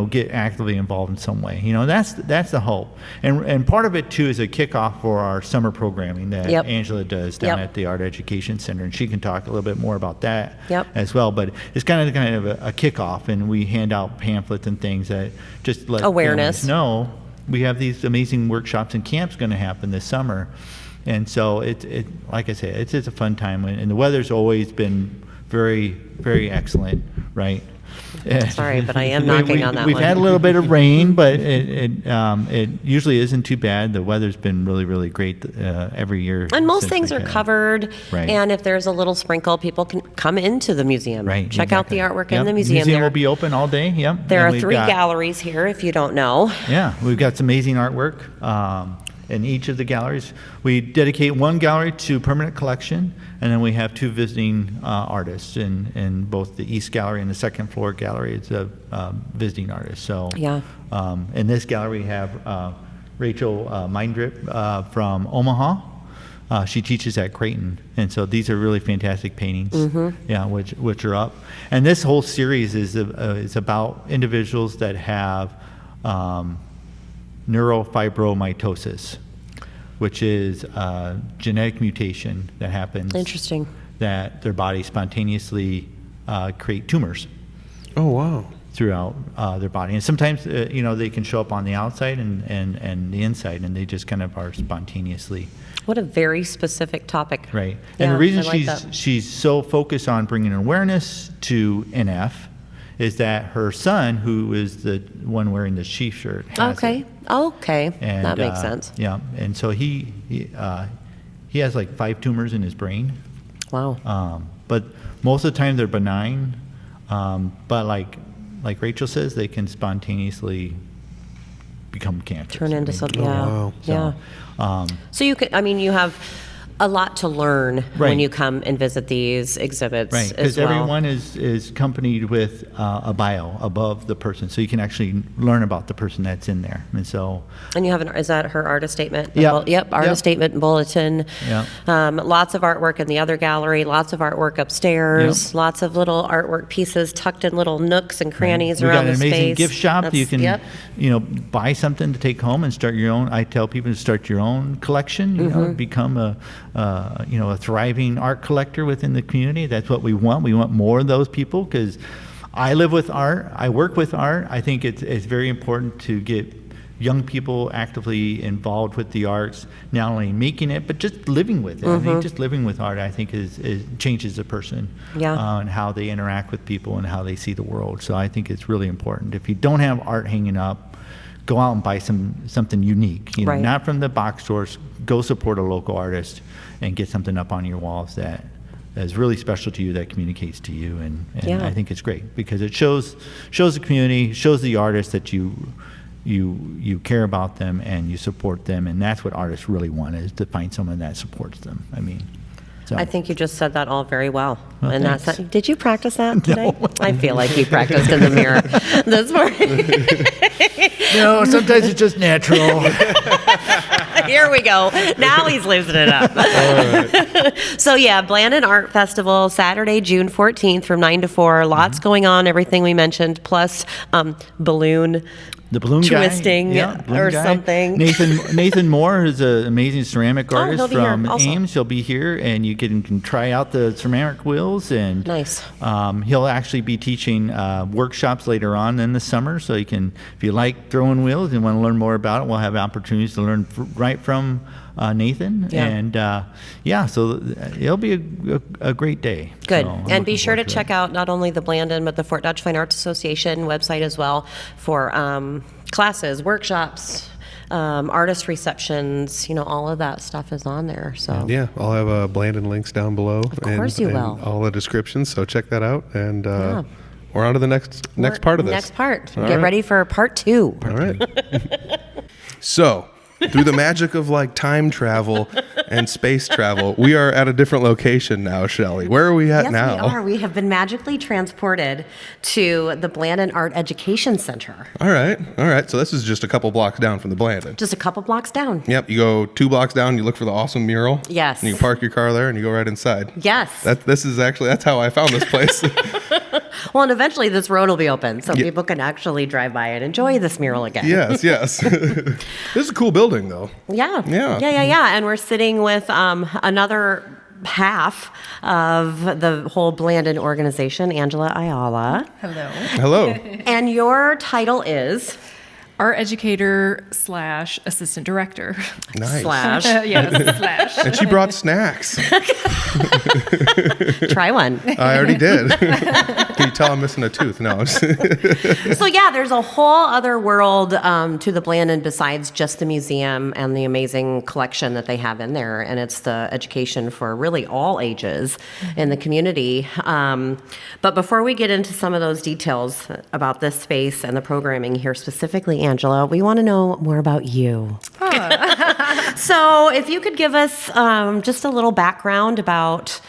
get actively involved in some way. That's the hope. And part of it too is a kickoff for our summer programming that Yep. Angela does down Yep. at the Art Education Center, and she can talk a little bit more about that Yep. as well. But it's kind of a kickoff, and we hand out pamphlets and things that just let Awareness. families know. We have these amazing workshops and camps going to happen this summer, and so it like I say, it's just a fun time, and the weather's always been very, very excellent, right? Sorry, but I am knocking on that We've one. had a little bit of rain, but it usually isn't too bad. The weather's been really, really great every year. And most since things we've are had it. covered, Right. and if there's a little sprinkle, people can come into the museum. Right. Check out the exactly. artwork Yep. in the museum. will be open all day. Yep. There And are we've 3 got- galleries here, if you don't know. Yeah, we've got some amazing artwork in each of the galleries. We dedicate one gallery to permanent collection, and then we have 2 visiting artists in both the East Gallery and the second floor gallery. It's a visiting artist. So Yeah. in this gallery we have Rachel Mindrip from Omaha. She teaches at Creighton, and so these are really fantastic paintings. Yeah, which are up. And this whole series is about individuals that have neurofibromatosis, which is a genetic mutation that happens. Interesting. That their body spontaneously create tumors Oh, wow. throughout their body, and sometimes they can show up on the outside and the inside, and they just kind of are spontaneously. What a very specific topic. Right. Yeah, And the reason I like that. she's so focused on bringing awareness to NF is that her son, who is the one wearing the chief shirt, has Okay. it. Okay. And, That makes sense. Yeah. And so he has like 5 tumors in his brain. Wow. But most of the time they're benign. But like Rachel says, they can spontaneously become cancer. Turn into something. Yeah. wow. Yeah. So you have a lot to learn when Right. you come and visit these exhibits Right, as because well. everyone is accompanied with a bio above the person, so you can actually learn about the person that's in there. And so, And you have is that her artist statement? Yep. Yep, artist Yep. statement and bulletin. Yep. Lots of artwork in the other gallery, lots of artwork upstairs, Yep. lots of little artwork pieces tucked in little nooks and crannies we around got an the amazing space. gift shop. You That's- can, Yep. buy something to take home and start your own. I tell people to start your own collection. Become a thriving art collector within the community. That's what we want. We want more of those people because I live with art. I work with art. I think it's very important to get young people actively involved with the arts, not only making it, but just living with it. I think just living with art, I think, is changes a person and how they interact with people and how they see the world. So I think it's really important. If you don't have art hanging up, go out and buy something unique. Right. Not from the box stores. Go support a local artist and get something up on your walls that is really special to you, that communicates to you, and Yeah. I think it's great because it shows the community, shows the artists that you care about them and you support them, and that's what artists really want, is to find someone that supports them. So. I think you just said that all very well. Well, and thanks. that's did you practice that today? I feel like you practiced in the mirror this morning. No, sometimes it's just natural. Here we go. Now he's losing it up. So yeah, Blanden Art Festival, Saturday, June 14th from 9 to 4. Lots going on, everything we mentioned, plus balloon The balloon twisting guy, balloon or guy. something. Nathan Moore is an amazing ceramic artist he'll be here from also. Ames. He'll be here, and you can try out the ceramic wheels. And Nice. He'll actually be teaching workshops later on in the summer. So you can, if you like throwing wheels and want to learn more about it, we'll have opportunities to learn right from Nathan. Yeah. And so it'll be a great day. Good. So I'm And be looking sure to forward check out not only the Blanden, but the Fort Dodge Fine Arts Association website as well for classes, workshops, artist receptions, all of that stuff is on there. So Yeah, I'll have Blanden links down below. Of course you will. All the descriptions, so check that out. And we're on to the next part of this. Next part. All Get right. ready for part 2. All right. So, through the magic of time travel and space travel, we are at a different location now, Shelly. Where are we at Yes, now? we are. We have been magically transported to the Blanden Art Education Center, All right. So this is just a couple blocks down from the Blanden. just a couple blocks down. Yep. You go 2 blocks down. You look for the awesome mural. Yes. And you park your car there, and you go right inside. Yes. That's how I found this place. Well, and eventually this road will be open, so people can actually drive by and enjoy this mural again. yes. This is a cool building, though. Yeah. Yeah. And we're sitting with another half of the whole Blanden organization, Angela Ayala. Hello. Hello. And your title is Art educator / assistant director. Nice. slash. Yes, slash. And she brought snacks. Try one. I already did. Can you tell I'm missing a tooth? No. So yeah, there's a whole other world to the Blanden besides just the museum and the amazing collection that they have in there, and it's the education for really all ages in the community. But before we get into some of those details about this space and the programming here specifically, Angela, we want to know more about you. So if you could give us just a little background about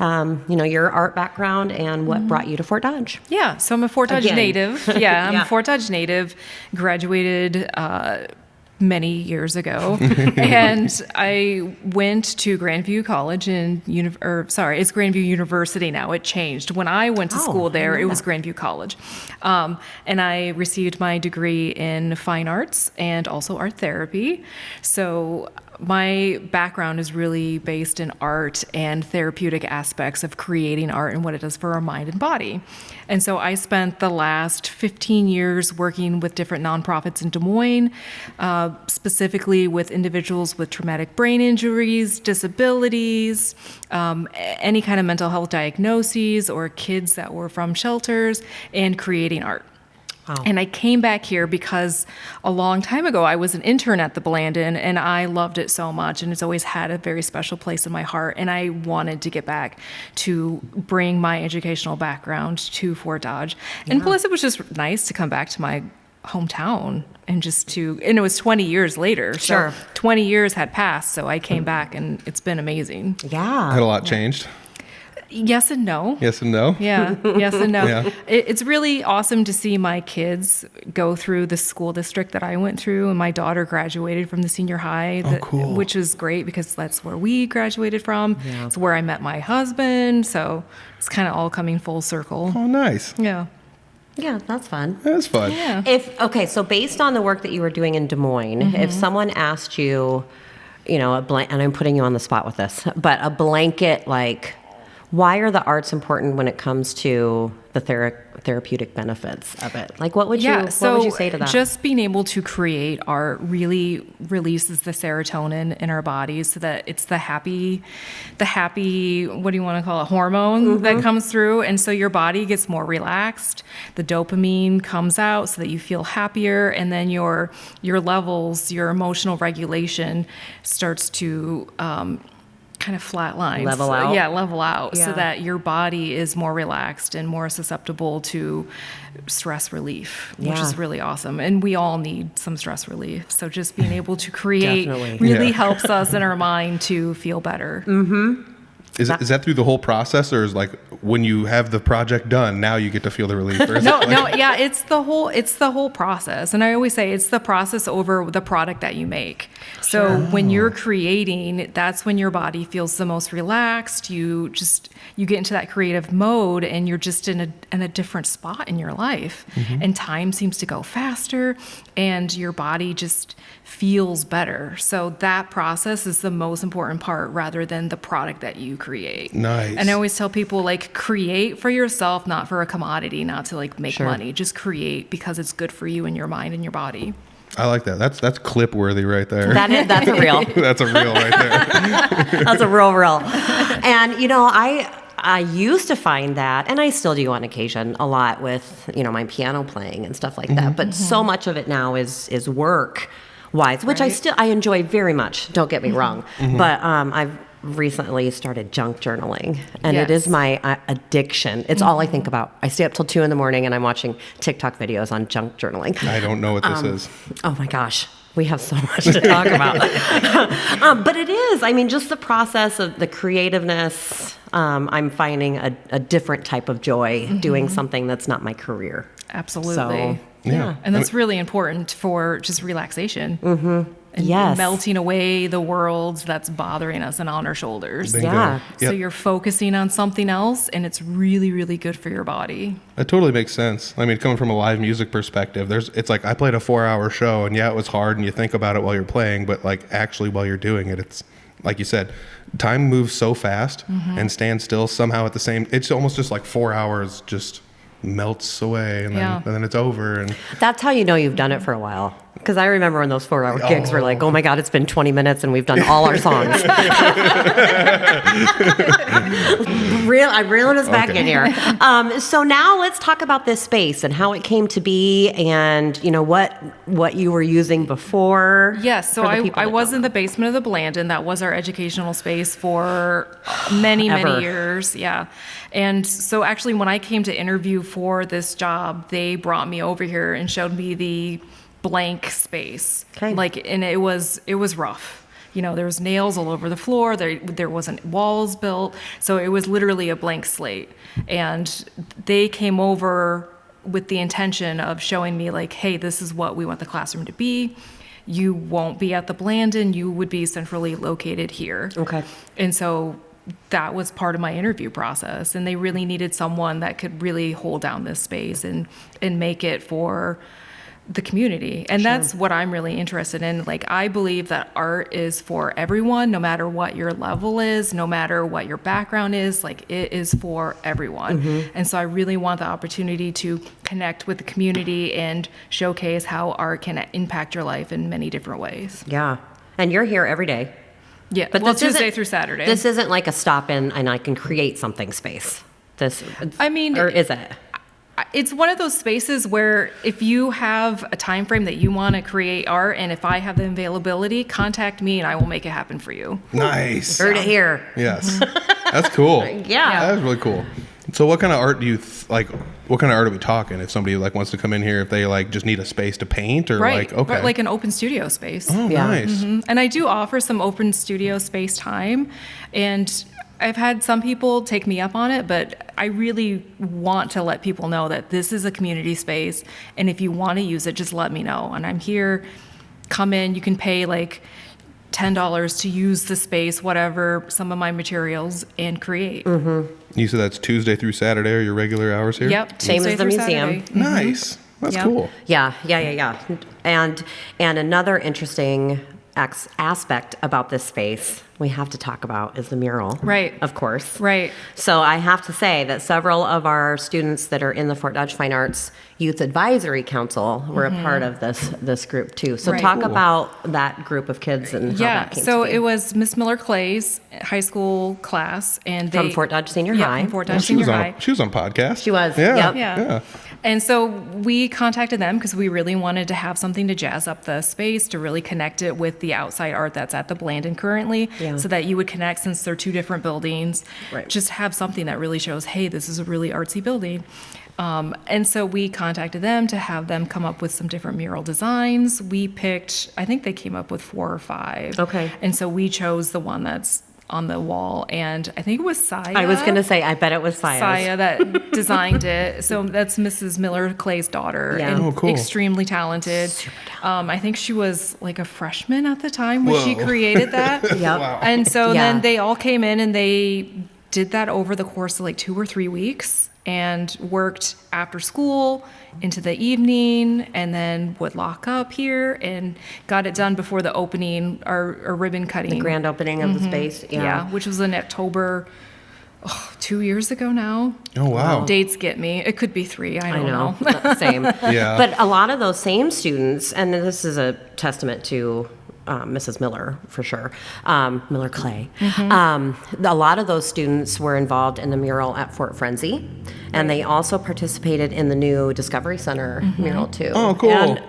your art background and what brought you to Fort Dodge. Yeah, so I'm a Fort Dodge Again. native. Yeah, I'm Yeah. a Fort Dodge native, graduated many years ago. And I went to Grandview College it's Grandview University now. It changed. When I went to Oh, school I there, didn't it know was that. Grandview College. And I received my degree in fine arts and also art therapy. So my background is really based in art and therapeutic aspects of creating art and what it does for our mind and body. And so I spent the last 15 years working with different nonprofits in Des Moines, specifically with individuals with traumatic brain injuries, disabilities, any kind of mental health diagnoses, or kids that were from shelters, and creating art. Wow. And I came back here because a long time ago I was an intern at the Blanden, and I loved it so much, and it's always had a very special place in my heart, and I wanted to get back to bring my educational background to Fort Dodge. And plus it was just nice to come back to my hometown and and it was 20 years later. Sure. So 20 years had passed, so I came back, and it's been amazing. Yeah. Had a lot changed. Yes and no. Yes and no. Yeah, yes and no. Yeah. It's really awesome to see my kids go through the school district that I went through, and my daughter graduated from the senior high, Cool. which is great because that's where we graduated from. Yeah. It's where I met my husband, so it's kind of all coming full circle. Oh, nice. Yeah. Yeah, that's fun. That's fun. Yeah. So based on the work that you were doing in Des Moines, if someone asked you, and I'm putting you on the spot with this, but a blanket, why are the arts important when it comes to the therapeutic benefits of it? What would you say to that? Just being able to create art really releases the serotonin in our bodies, so that it's the happy, what do you want to call it, hormone that comes through. And so your body gets more relaxed. The dopamine comes out so that you feel happier. And then your levels, your emotional regulation starts to kind of flatline. Level out? Yeah, level out, so Yeah. that your body is more relaxed and more susceptible to stress relief, which Yeah. is really awesome. And we all need some stress relief. So just being able to create Definitely. really Yeah. helps us in our mind to feel better. Is that through the whole process, or is when you have the project done, now you get to feel the relief? Or is No, it no, yeah, it's the whole process. And I always say it's the process over the product that you make. So when you're creating, that's when your body feels the most relaxed. You get into that creative mode, and you're just in a different spot in your life. And time seems to go faster, and your body just feels better. So that process is the most important part, rather than the product that you create. Nice. And I always tell people, like, create for yourself, not for a commodity, not to like make money. Just create because it's good for you and your mind and your body. I like that. That's clip worthy right there. That's a real. That's a reel right there. That's a real. And, you know, I used to find that, and I still do on occasion, a lot with, you know, my piano playing and stuff like that. But so much of it now is work-wise, which I enjoy very much. Don't get me wrong. But I've recently started junk journaling, and it is my addiction. It's all I think about. I stay up till 2 a.m. and I'm watching TikTok videos on junk journaling. I don't know what this is. Oh my gosh. We have so much to talk about. But it is. I mean, just the process of the creativeness. I'm finding a different type of joy doing something that's not my career. Absolutely. So, Yeah. And that's really important for just relaxation. And Yes. melting away the world that's bothering us and on our shoulders. Bingo. Yeah. So Yep. you're focusing on something else, and it's really, really good for your body. It totally makes sense. I mean, coming from a live music perspective, it's like I played a 4-hour show, and yeah, it was hard, and you think about it while you're playing, but like actually while you're doing it, it's like you said, time moves so fast and stands still somehow at the same. It's almost just like 4 hours just melts away, and then it's over. And That's how you know you've done it for a while. Because I remember when those 4-hour gigs were like, oh my God, it's been 20 minutes and we've done all our songs. I'm reeling us back in here. So now let's talk about this space and how it came to be, and you know what you were using before. Yes, so for the people I that was don't in the basement of the Blanden. That was our educational space for many Ever. years. Yeah. And so actually when I came to interview for this job, they brought me over here and showed me the blank space. Okay. And it was rough. You know, there was nails all over the floor. There wasn't walls built. So it was literally a blank slate. And they came over with the intention of showing me, like, hey, this is what we want the classroom to be. You won't be at the Blanden. You would be centrally located here. Okay. And so that was part of my interview process. And they really needed someone that could really hold down this space and make it for the community. And that's what I'm really interested in. Like, I believe that art is for everyone, no matter what your level is, no matter what your background is, like, it is for everyone. And so I really want the opportunity to connect with the community and showcase how art can impact your life in many different ways. Yeah. And you're here every day. Yeah, But well, this Tuesday isn't- through Saturday. This isn't like a stop in and I can create something space. I mean, or is it? it's one of those spaces where if you have a time frame that you want to create art, and if I have the availability, contact me and I will make it happen for you. nice. Heard it here. Yes. That's cool. Yeah. That's really cool. So what kind of art do you like? What kind of art are we talking? If somebody like wants to come in here, if they like just need a space to paint, or Right. like okay, But like an open studio space. oh Yeah. nice. And I do offer some open studio space time, and I've had some people take me up on it, but I really want to let people know that this is a community space, and if you want to use it, just let me know. And I'm here. Come in. You can pay like $10 to use the space, whatever, some of my materials, and create. You said that's Tuesday through Saturday, or your regular hours here? Yep. Same Tuesday as the through museum. Saturday. Nice. That's Yeah. cool. Yeah. And another interesting aspect about this space we have to talk about is the mural. Right. Of course. Right. So I have to say that several of our students that are in the Fort Dodge Fine Arts Youth Advisory Council were a part of this group too. So Right. talk Cool. about that group of kids and how Yeah, that came so to be. it was Miss Miller Clay's high school class, and From they Fort Dodge Senior yeah, High. from Fort Well, Dodge Senior High. she was on podcast. She was, Yeah. yep. Yeah. And so we contacted them because we really wanted to have something to jazz up the space, to really connect it with the outside art that's at the Blanden currently, Yeah. so that you would connect, since they're two different buildings. Right. Just have something that really shows, hey, this is a really artsy building. And so we contacted them to have them come up with some different mural designs. We picked, I think they came up with 4 or 5. Okay. And so we chose the one that's on the wall, and I think it was Saya. I was going to say, I bet it was Saya that designed it. So that's Mrs. Miller Clay's daughter. Yeah. And Oh, cool. extremely talented. I think she was like a freshman at the time when she created that. Yep. Wow. And so Yeah. then they all came in and they did that over the course of like 2 or 3 weeks and worked after school into the evening, and then would lock up here and got it done before the opening or ribbon cutting. The grand opening of the space. Yeah, which was in October, 2 years ago now. Oh, wow. Dates get me. It could be 3. I don't know. Same. Yeah. But a lot of those same students, and this is a testament to Mrs. Miller for sure, Miller Clay. A lot of those students were involved in the mural at Fort Frenzy, and they also participated in the new Discovery Center mural too. Oh, cool. And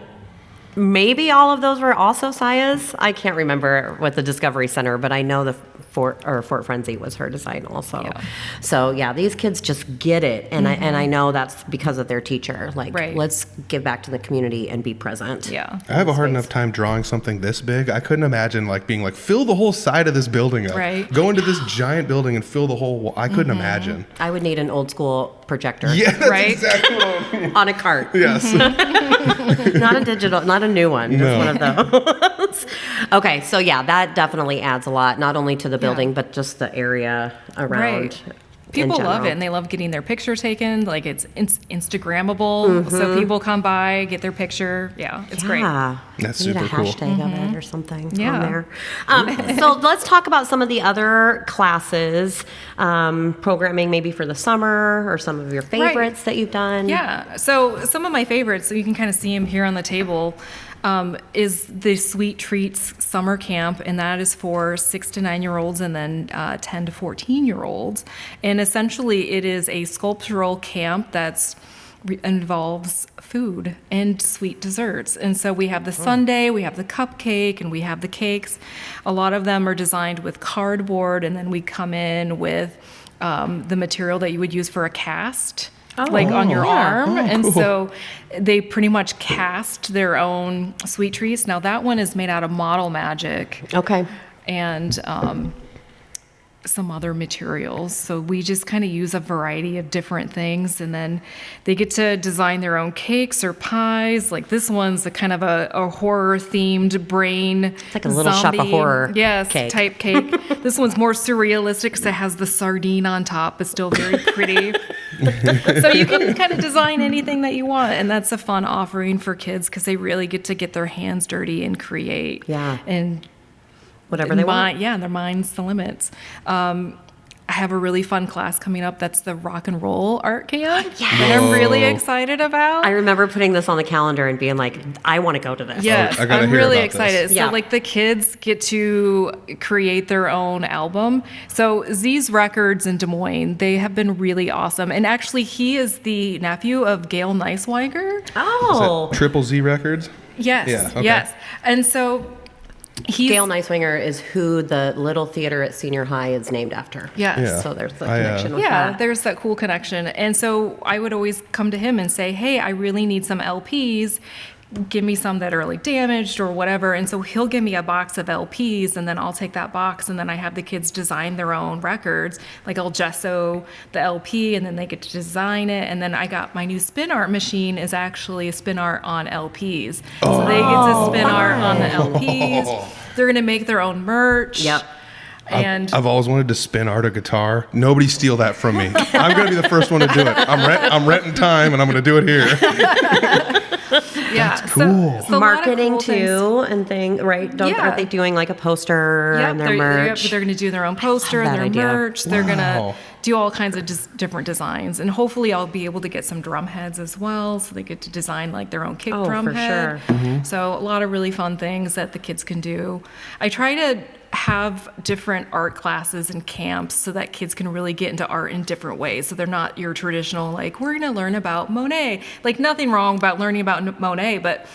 maybe all of those were also Saya's. I can't remember with the Discovery Center, but I know the Fort Frenzy was her design also. Yeah. So yeah, these kids just get it, and I know that's because of their teacher. Like, Right. let's give back to the community and be present. Yeah. I have a hard enough time drawing something this big. I couldn't imagine like being like, fill the whole side of this building up. Right. Go into this giant building and fill the whole wall. I couldn't imagine. I would need an old school projector Yeah, that's Right. exactly what I mean. on a cart. Yes. Not a digital, not a new one. No. Just one of those. Okay, so yeah, that definitely adds a lot, not only to the building, but just the area around. Right. People love it, and they love getting their picture taken. Like, it's Instagrammable, so people come by, get their picture. Yeah, it's great. Yeah. That's We need super a cool. hashtag of it or something Yeah. on there. So let's talk about some of the other classes, programming maybe for the summer, or some of your favorites that you've done. Yeah. So some of my favorites, so you can kind of see them here on the table, is the Sweet Treats Summer Camp, and that is for 6 to 9-year-olds and then 10 to 14-year-olds. And essentially, it is a sculptural camp that's involves food and sweet desserts. And so we have the sundae, we have the cupcake, and we have the cakes. A lot of them are designed with cardboard, and then we come in with the material that you would use for a cast. Like on your arm. And so they pretty much cast their own sweet treats. Now that one is made out of model magic Okay. and some other materials. So we just kind of use a variety of different things, and then they get to design their own cakes or pies. Like this one's a kind of a horror themed brain. It's like a little shop of horror cake. Type cake. This one's more surrealistic because it has the sardine on top, but still very pretty. So you can kind of design anything that you want, and that's a fun offering for kids because they really get to get their hands dirty and create. Yeah. And Whatever they want. yeah, their mind's the limits. I have a really fun class coming up. That's the rock and roll art camp that I'm really excited about. I remember putting this on the calendar and being like, I want to go to this. Yes, I gotta I'm hear really about excited. this. Yeah. So like the kids get to create their own album. So Z's Records in Des Moines, they have been really awesome. And actually he is the nephew of Gail Neisweiger. Oh. Triple Z Records? Yes, Yeah, okay. yes. And so he's... Gail Neiswinger is who the little theater at Senior High is named after. Yes. Yeah. So there's the I, connection with Yeah, that. there's that cool connection. And so I would always come to him and say, hey, I really need some LPs. Give me some that are like damaged or whatever. And so he'll give me a box of LPs, and then I'll take that box, and then I have the kids design their own records. Like I'll gesso the LP, and then they get to design it. And then I got my new spin art machine is actually a spin art on LPs. So they get to spin art on the LPs. They're going to make their own merch. Yep. And I've always wanted to spin art a guitar. Nobody steal that from me. I'm going to be the first one to do it. I'm renting time, and I'm going to do it here. yeah, That's cool. So a lot of Marketing cool things. too and thing, right? Yeah. Aren't they doing like a poster Yep, and their merch? They're going to do their own poster and that their idea. merch. They're going Wow. to do all kinds of different designs. And hopefully I'll be able to get some drum heads as well, so they get to design like their own kick Oh, drum for head. sure. So a lot of really fun things that the kids can do. I try to have different art classes and camps so that kids can really get into art in different ways. So they're not your traditional, like, we're going to learn about Monet. Like, nothing wrong about learning about Monet, but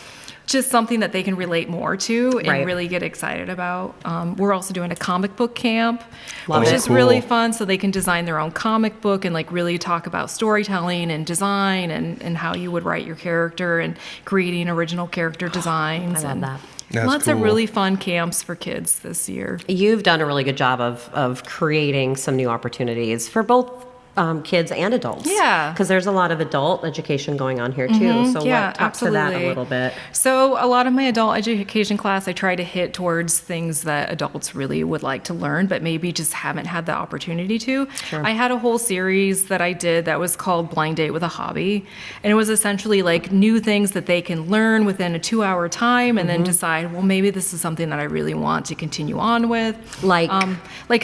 just something that they can relate more to and Right. really get excited about. We're also doing a comic book camp, Love which it. is really Cool. fun, so they can design their own comic book and like really talk about storytelling and design and how you would write your character and creating original character designs. I love and that. That's Lots of cool. really fun camps for kids this year. You've done a really good job of creating some new opportunities for both kids and adults. Yeah. Because there's a lot of adult education going on here too. So talk to that a little bit. So a lot of my adult education class, I try to hit towards things that adults really would like to learn, but maybe just haven't had the opportunity to. Sure. I had a whole series that I did that was called Blind Date with a Hobby. And it was essentially like new things that they can learn within a 2-hour time and then decide, well, maybe this is something that I really want to continue on with. Like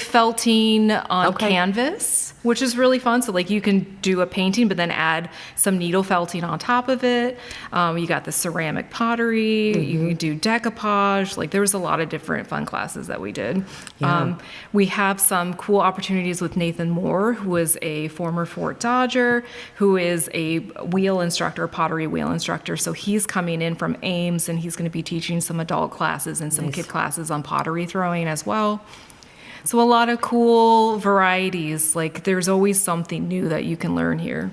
Felting on Okay. canvas, which is really fun. So like you can do a painting, but then add some needle felting on top of it. You got the ceramic pottery. You can do decoupage. Like there was a lot of different fun classes that we did. Yeah. We have some cool opportunities with Nathan Moore, who is a former Fort Dodger, who is a wheel instructor, pottery wheel instructor. So he's coming in from Ames, and he's going to be teaching some adult classes and some kid classes on pottery throwing as well. So a lot of cool varieties. Like there's always something new that you can learn here.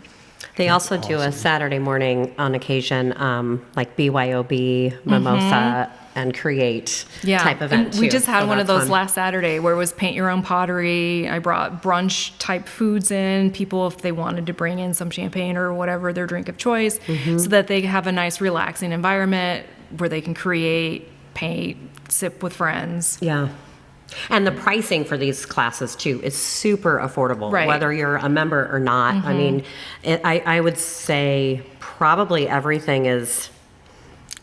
They also do a Saturday morning on occasion, like BYOB, mimosa, and create type event And we too. just had So one of that's those fun. last Saturday where it was paint your own pottery. I brought brunch type foods in. People, if they wanted to bring in some champagne or whatever, their drink of choice, so that they have a nice relaxing environment where they can create, paint, sip with friends. Yeah. And the pricing for these classes too is super affordable, Right. whether you're a member or not. I mean, I would say probably everything is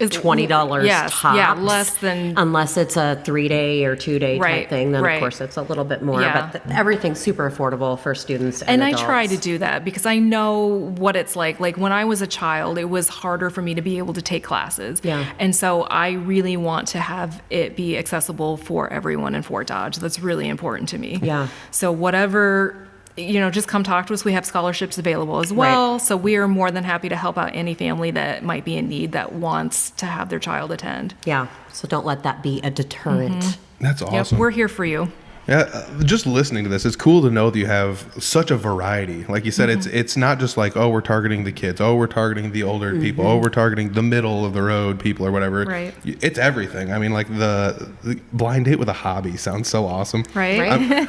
$20 Yes, tops. yeah, less than- unless it's a 3-day or 2-day type Right, thing. Then right. of course it's a little bit more. Yeah. But everything's super affordable for students and And adults. I try to do that because I know what it's like. Like when I was a child, it was harder for me to be able to take classes. Yeah. And so I really want to have it be accessible for everyone in Fort Dodge. That's really important to me. Yeah. So whatever, just come talk to us. We have scholarships available as well. Right. So we are more than happy to help out any family that might be in need that wants to have their child attend. Yeah. So don't let that be a deterrent. That's Yep, awesome. we're here for you. Yeah, just listening to this, it's cool to know that you have such a variety. Like you said, it's not just like, oh, we're targeting the kids, oh, we're targeting the older people, oh, we're targeting the middle of the road people or whatever. Right. It's everything. I mean, like the blind date with a hobby sounds so awesome. Right?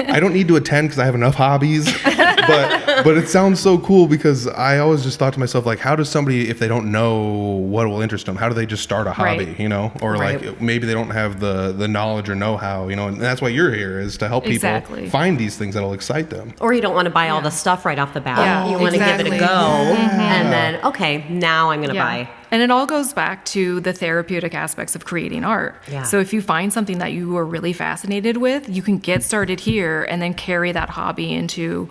I don't need to attend because I have enough hobbies, but it sounds so cool because I always just thought to myself, like, how does somebody, if they don't know what will interest them, how do they just start a hobby, Right. Or Right. like maybe they don't have the knowledge or know-how, and that's why you're here, is to help people Exactly. find these things that'll excite them. Or you don't want to buy all the stuff right off the bat. Yeah, You want to give it a exactly. go, and then okay, now I'm going to buy. And it all goes back to the therapeutic aspects of creating art. Yeah. So if you find something that you are really fascinated with, you can get started here and then carry that hobby into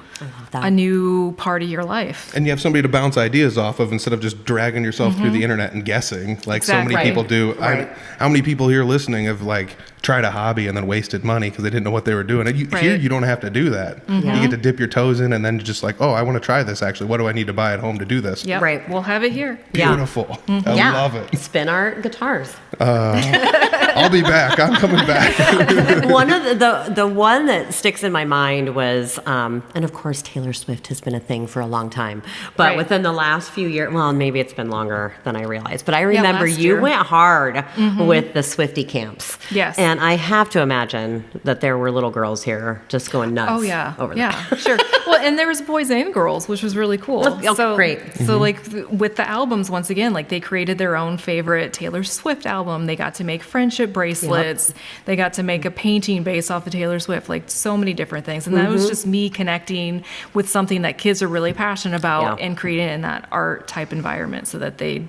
that. a new part of your life. And you have somebody to bounce ideas off of instead of just dragging yourself through the internet and guessing like so many Exactly. people do. Right. How many people here listening have like tried a hobby and then wasted money because they didn't know what they were doing? And Right. Here you don't have to do that. You get to dip your toes in and then just like, oh, I want to try this actually. What do I need to buy at home to do this? Yep. Right. We'll have it here. Yeah. Beautiful. I Yeah. love it. Spin art guitars. I'll be back. I'm coming back. One of the one that sticks in my mind was, and of course Taylor Swift has been a thing for a long time, but Right. within the last few years, well, maybe it's been longer than I realized, but I remember last you year. went hard with the Swiftie camps. Yes. And I have to imagine that there were little girls here just going nuts. Oh yeah, over yeah, that. sure. Well, and there was boys and girls, which was really cool. Oh, great. So like with the albums, once again, like they created their own favorite Taylor Swift album. They got to make friendship bracelets. They got to make a painting based off of Taylor Swift. Like so many different things, and that was just me connecting with something that kids are really passionate about Yeah. and creating in that art type environment, so that they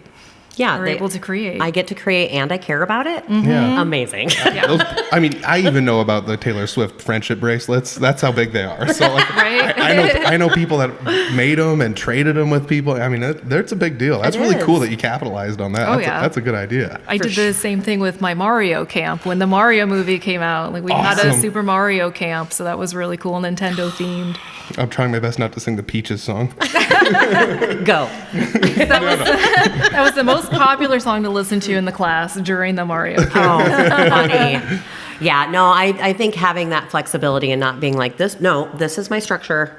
Yeah, are able to create. I get to create and I care about it. Yeah. Amazing. Those, I mean, I even know about the Taylor Swift friendship bracelets. That's how big they are. So like, Right? I know people that made them and traded them with people. I mean, that's a big deal. That's It really cool is. that you capitalized on that. Oh, That's yeah. that's a good idea. I did the same thing with my Mario camp when the Mario movie came out. Like we had a Awesome. Super Mario camp, so that was really cool, Nintendo themed. I'm trying my best not to sing the Peaches song. Go. That was the most popular song to listen to in the class during the Mario camp. Oh, funny. Yeah, no, I think having that flexibility and not being like this, no, this is my structure,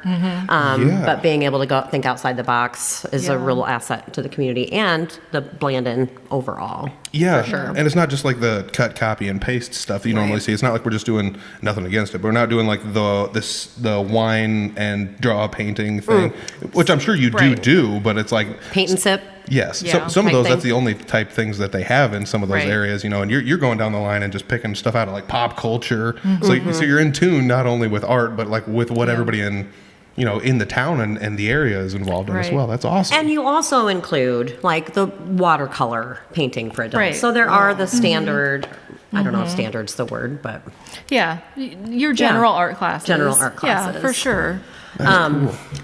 but being able to go think outside the box is a real asset to the community and the Blanden overall. Yeah, for sure. And it's not just like the cut, copy, and paste stuff that you normally see. It's not like we're just doing nothing against it, but we're not doing like the wine and draw a painting thing, which I'm sure you do, but it's like Paint and sip. yes. Yeah. Some of Type those, thing. that's the only type things that they have in some of those Right. areas, and you're going down the line and just picking stuff out of like pop culture. So you're in tune not only with art, but like with what everybody in the town and the area is involved in as Right. well. That's awesome. And you also include like the watercolor painting for adults. Right. So there are the standard, I don't know if standard's the word, but Yeah, your general art classes. General art Yeah, classes. for sure.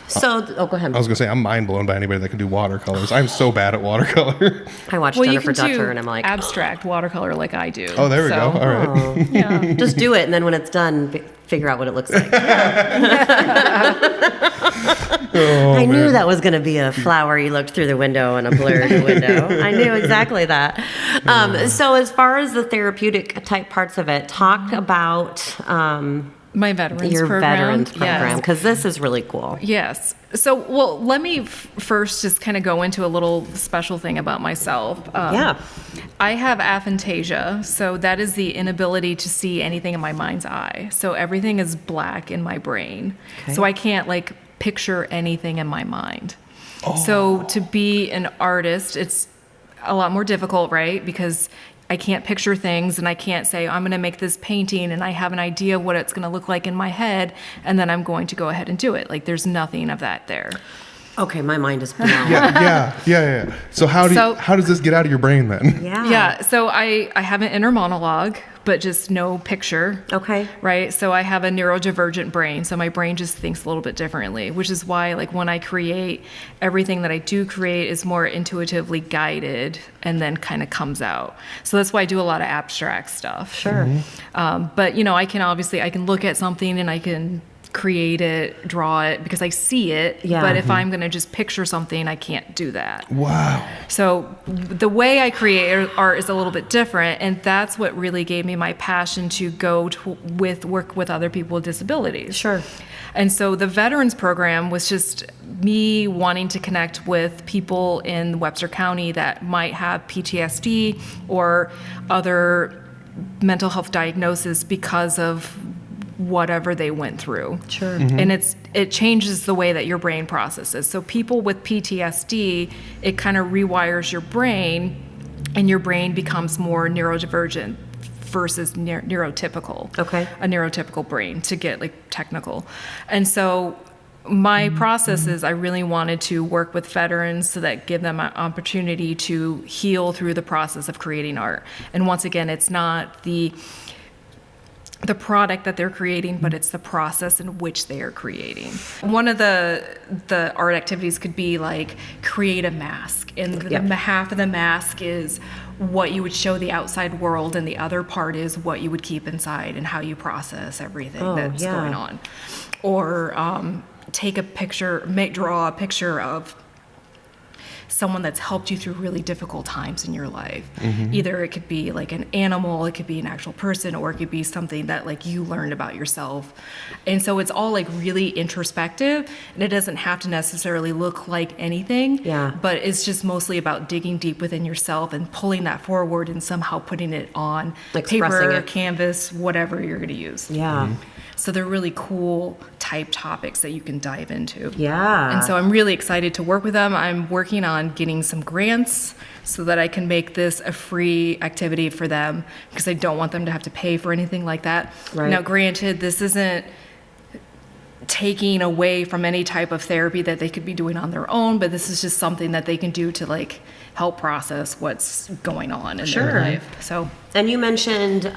so, go ahead. I was gonna say I'm mind blown by anybody that can do watercolors. I'm so bad at watercolor. I watched Well, you Jennifer can do Dutcher and I'm like, abstract watercolor like I do. Oh, there we go. All right. Yeah. just do it. And then when it's done, figure out what it looks like. I knew that was going to be a flower you looked through the window and a blurred window. I knew exactly that. So as far as the therapeutic type parts of it, talk about My veterans your program. veterans program, Yes. because this is really cool. Yes. So, well, let me first just kind of go into a little special thing about myself. Yeah. I have aphantasia, so that is the inability to see anything in my mind's eye. So everything is black in my brain. So I can't like picture anything in my mind. So to be an artist, it's a lot more difficult, right? Because I can't picture things and I can't say, I'm going to make this painting and I have an idea of what it's going to look like in my head and then I'm going to go ahead and do it. Like there's nothing of that there. Okay, my mind is blown. Yeah. So how does this get out of your brain then? Yeah, so I have an inner monologue, but just no picture. Okay. Right? So I have a neurodivergent brain, so my brain just thinks a little bit differently, which is why like when I create, everything that I do create is more intuitively guided and then kind of comes out. So that's why I do a lot of abstract stuff. Sure. But I can look at something and I can create it, draw it because I see it. Yeah. But if I'm going to just picture something, I can't do that. Wow. So the way I create art is a little bit different, and that's what really gave me my passion to go work with other people with disabilities. Sure. And so the veterans program was just me wanting to connect with people in Webster County that might have PTSD or other mental health diagnosis because of whatever they went through. Sure. And it changes the way that your brain processes. So people with PTSD, it kind of rewires your brain and your brain becomes more neurodivergent versus neurotypical. Okay. A neurotypical brain, to get like technical. And so my process is I really wanted to work with veterans so that give them an opportunity to heal through the process of creating art. And once again, it's not the product that they're creating, but it's the process in which they are creating. One of the art activities could be like create a mask, and the half of the mask is what you would show the outside world, and the other part is what you would keep inside and how you process everything that's going on. Or take a picture, draw a picture of someone that's helped you through really difficult times in your life. Either it could be like an animal, it could be an actual person, or it could be something that like you learned about yourself. And so it's all like really introspective, and it doesn't have to necessarily look like anything. Yeah. But it's just mostly about digging deep within yourself and pulling that forward and somehow putting it on Expressing paper, it. canvas, whatever you're going to use. Yeah. So they're really cool type topics that you can dive into. Yeah. And so I'm really excited to work with them. I'm working on getting some grants so that I can make this a free activity for them, because I don't want them to have to pay for anything like that. Right. Now, granted, this isn't taking away from any type of therapy that they could be doing on their own, but this is just something that they can do to like help process what's going on in their life. So And you mentioned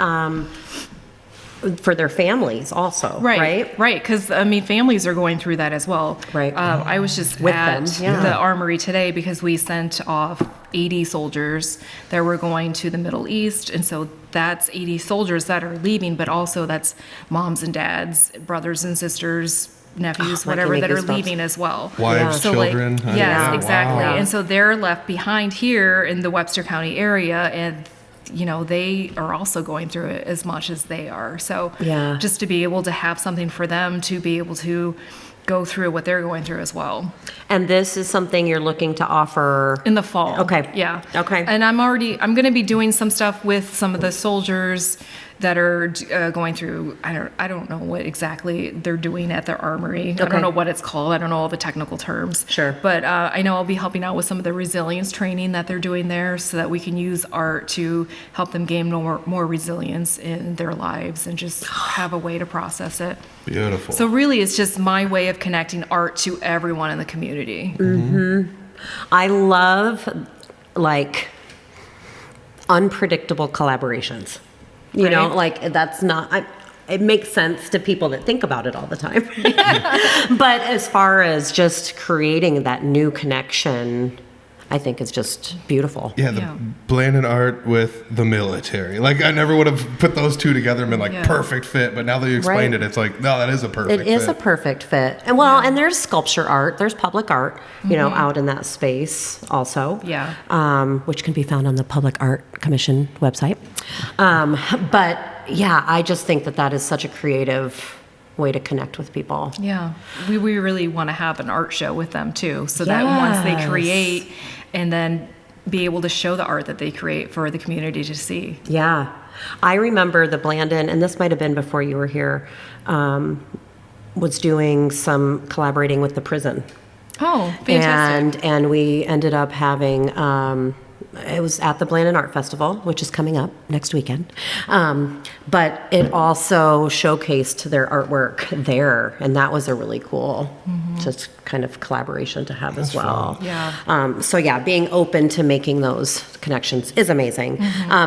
for their families also, right? Right, because I mean, families are going through that as well. Right. I was just With at them, yeah. the armory today because we sent off 80 soldiers that were going to the Middle East, and so that's 80 soldiers that are leaving, but also that's moms and dads, brothers and sisters, nephews, that whatever, gave me that are goosebumps. leaving as well. Wives, So, children. Like, yes, Yeah. exactly. Wow. And so they're left behind here in the Webster County area, and they are also going through it as much as they are. So Yeah. just to be able to have something for them to be able to go through what they're going through as well. And this is something you're looking to offer In the fall. Okay. Yeah. Okay. And I'm going to be doing some stuff with some of the soldiers that are going through, I don't know what exactly they're doing at their armory. I Okay. don't know what it's called. I don't know all the technical terms. Sure. But I know I'll be helping out with some of the resilience training that they're doing there so that we can use art to help them gain more resilience in their lives and just have a way to process it. Beautiful. So really, it's just my way of connecting art to everyone in the community. I love like unpredictable collaborations. You know, Right. like that's not. It makes sense to people that think about it all the time. But as far as just creating that new connection, I think is just beautiful. Yeah, the Yeah. Blanden art with the military. Like, I never would have put those two together and been like, Yeah. perfect fit. But now that you explained Right. it, it's like, no, that is a perfect It fit. is a perfect fit. And well, and there's sculpture art, there's public art, you know, out in that space also. Yeah. Which can be found on the Public Art Commission website. But yeah, I just think that that is such a creative way to connect with people. Yeah, we really want to have an art show with them too, so that once they Yes. create and then be able to show the art that they create for the community to see. Yeah. I remember the Blanden, and this might have been before you were here, was doing some collaborating with the prison. Oh, fantastic. And we ended up having, it was at the Blanden Art Festival, which is coming up next weekend. But it also showcased their artwork there, and that was a really cool just kind of collaboration to have as well. fun. Yeah. So yeah, being open to making those connections is amazing.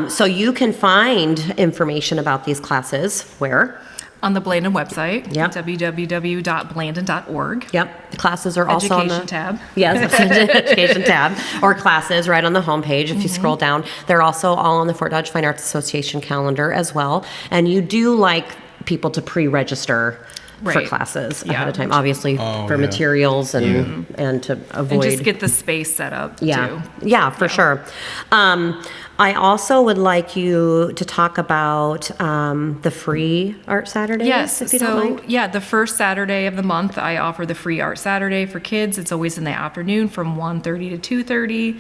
So you can find information about these classes where? On the Blanden website, Yep. www.blanden.org. Yep, the classes are also on the Education tab. Yes, education tab or classes right on the homepage. If you scroll down, they're also all on the Fort Dodge Fine Arts Association calendar as well. And you do like people to pre-register for Right. classes Yeah. ahead of time, obviously for yeah. materials and to avoid. And just get the space set up Yeah, too. yeah, for sure. I also would like you to talk about the free Art Saturdays, Yes, if you don't mind. yeah, the first Saturday of the month, I offer the free Art Saturday for kids. It's always in the afternoon from 1:30 to 2:30.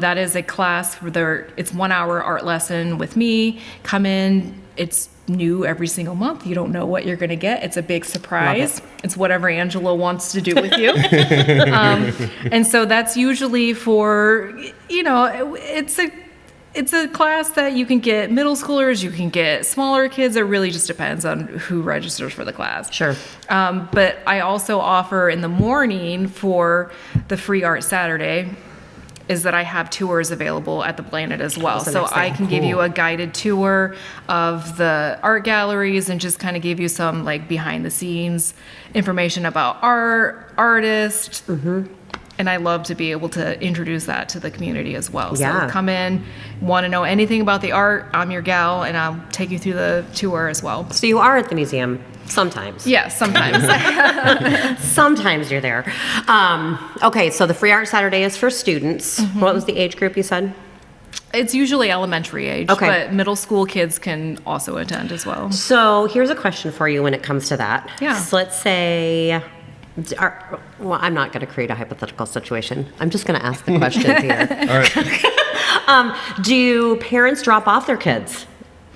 That is a class where it's 1 hour art lesson with me. Come in, it's new every single month. You don't know what you're going to get. It's a big surprise. It's whatever Angela wants to do with you. And so that's usually for, it's a class that you can get middle schoolers, you can get smaller kids. It really just depends on who registers for the class. Sure. But I also offer in the morning for the free Art Saturday is that I have tours available at the Blanden as well. That's the So next I thing. can give you a guided tour of the art galleries and just kind of give you some like behind the scenes information about art, artists. And I love to be able to introduce that to the community as well. Yeah. So come in, want to know anything about the art, I'm your gal, and I'll take you through the tour as well. So you are at the museum sometimes. Yeah, sometimes. Sometimes you're there. Okay, so the free Art Saturday is for students. What was the age group you said? It's usually elementary age, Okay. but middle school kids can also attend as well. So here's a question for you when it comes to that. Yeah. So let's say, well, I'm not going to create a hypothetical situation. I'm just going to ask the questions here. All right. Do parents drop off their kids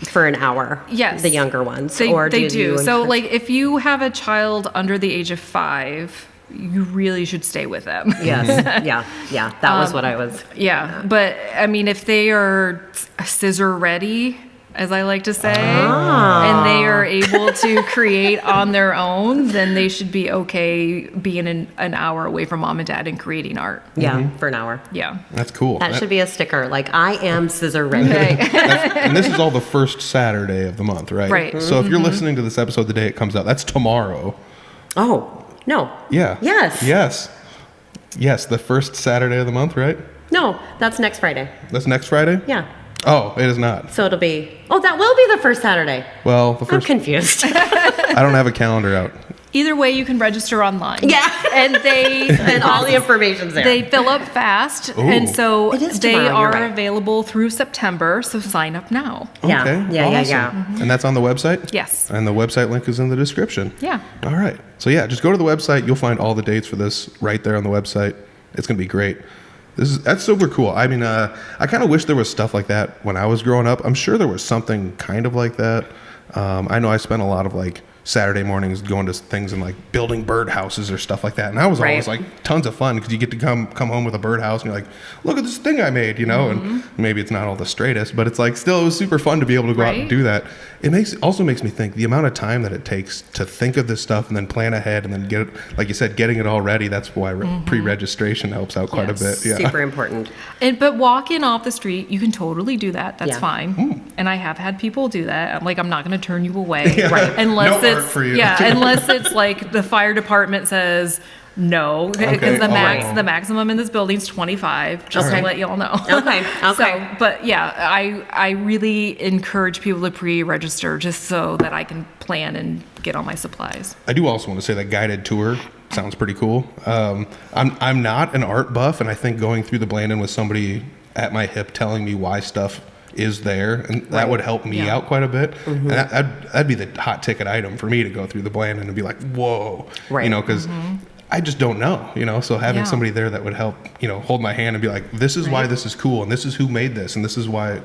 for an hour? Yes. The younger ones? They or do. you So, like, if you have a child under the age of 5, you really should stay with them. Yes. Yeah. That was what I was. Yeah, but I mean, if they are scissor ready, as I like to say, and they are able to create on their own, then they should be okay being an hour away from mom and dad and creating art. Yeah, for an hour. Yeah. That's cool. That should be a sticker. Like, I am scissor ready. And this is all the first Saturday of the month, right? Right. So if you're listening to this episode the day it comes out, that's tomorrow. Oh, no. Yeah. Yes. Yes, the first Saturday of the month, right? No, that's next Friday. That's next Friday? Yeah. Oh, it is not. So it'll be, that will be the first Saturday. Well, the I'm first. confused. I don't have a calendar out. Either way, you can register online. Yeah. And And all the information's there. They fill up fast, and so It is they tomorrow, you're are right. available through September. So sign up now. Yeah. Okay, Yeah. awesome. And that's on the website? Yes. And the website link is in the description. Yeah. All right. So yeah, just go to the website. You'll find all the dates for this right there on the website. It's going to be great. That's super cool. I mean, I kind of wish there was stuff like that when I was growing up. I'm sure there was something kind of like that. I know I spent a lot of like Saturday mornings going to things and like building birdhouses or stuff like that. And that was always Right. like tons of fun because you get to come home with a birdhouse and you're like, look at this thing I made, you know, and maybe it's not all the straightest, but it's like still, it was super fun to be able to go out and Right. do that. It also makes me think the amount of time that it takes to think of this stuff and then plan ahead and then get it, like you said, getting it all ready. That's why pre-registration helps out quite Yes. a bit. Yeah. Super important. But walking off the street, you can totally do that. That's Yeah. fine. And I have had people do that. I'm not going to turn you away, Right. Unless No it's art for you. unless it's like the fire department says no, because Okay. the maximum in this building is 25. Just Okay. to let y'all know. Okay. Okay. So, but yeah, I really encourage people to pre-register just so that I can plan and get all my supplies. I do also want to say that guided tour sounds pretty cool. I'm not an art buff, and I think going through the Blanden with somebody at my hip telling me why stuff is there, and that would help me Yeah. out quite a bit. And that'd be the hot ticket item for me to go through the Blanden and be like, whoa, Right. you know, because I just don't know, you know. So having Yeah. somebody there that would help, you know, hold my hand and be like, this is why this is cool, and this is who made this, and this is why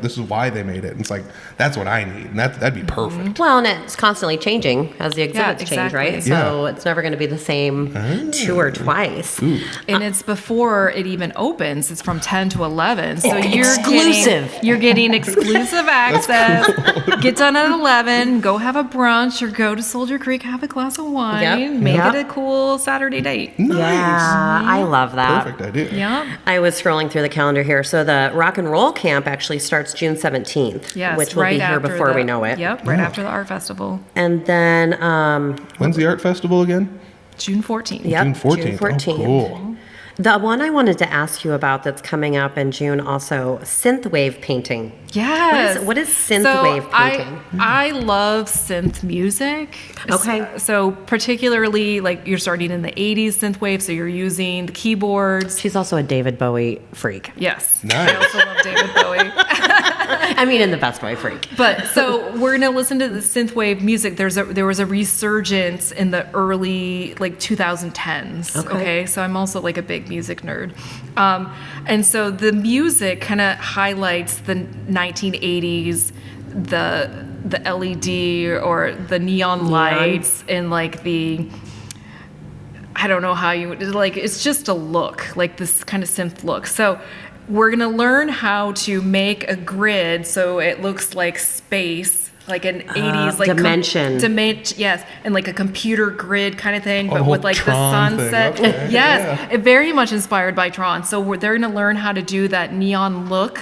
they made it. And it's like, that's what I need, and that'd be perfect. Well, and it's constantly changing as the exhibits change, exactly. right? So it's never going to be the same tour twice. And it's before it even opens. It's from 10 to 11. So Exclusive. You're getting exclusive access. Get done at 11. Go have a brunch or go to Soldier Creek, have a glass of wine. Yep. Make Yep. it a cool Saturday date. Nice. Yeah, I love that. Perfect idea. Yeah. I was scrolling through the calendar here. So the rock and roll camp actually starts June 17th, Yes. which will right be here after before we know it. Yep. Right after the art festival. And then, When's the art festival again? June 14th. yep, June 14th. Oh, cool. The one I wanted to ask you about that's coming up in June also, synthwave painting. Yes. What is synthwave painting? I love synth music. Okay. So particularly like you're starting in the 80s synthwave, so you're using the keyboards. She's also a David Bowie freak. Yes. Nice. I also love David Bowie. I mean, in the best way, freak. But so we're gonna listen to the synthwave music. There was a resurgence in the early like 2010s. Okay. So I'm also like a big music nerd, and so the music kind of highlights the 1980s, the LED or the neon lights and like the. I don't know how you would like. It's just a look, like this kind of synth look. So. We're going to learn how to make a grid so it looks like space, like an 80s like dimension. Yes, and like a computer grid kind of thing, Oh, the but whole with like Tron the thing. sunset. Okay, Yes, it very much inspired by Tron. So they're going to learn how to do that neon look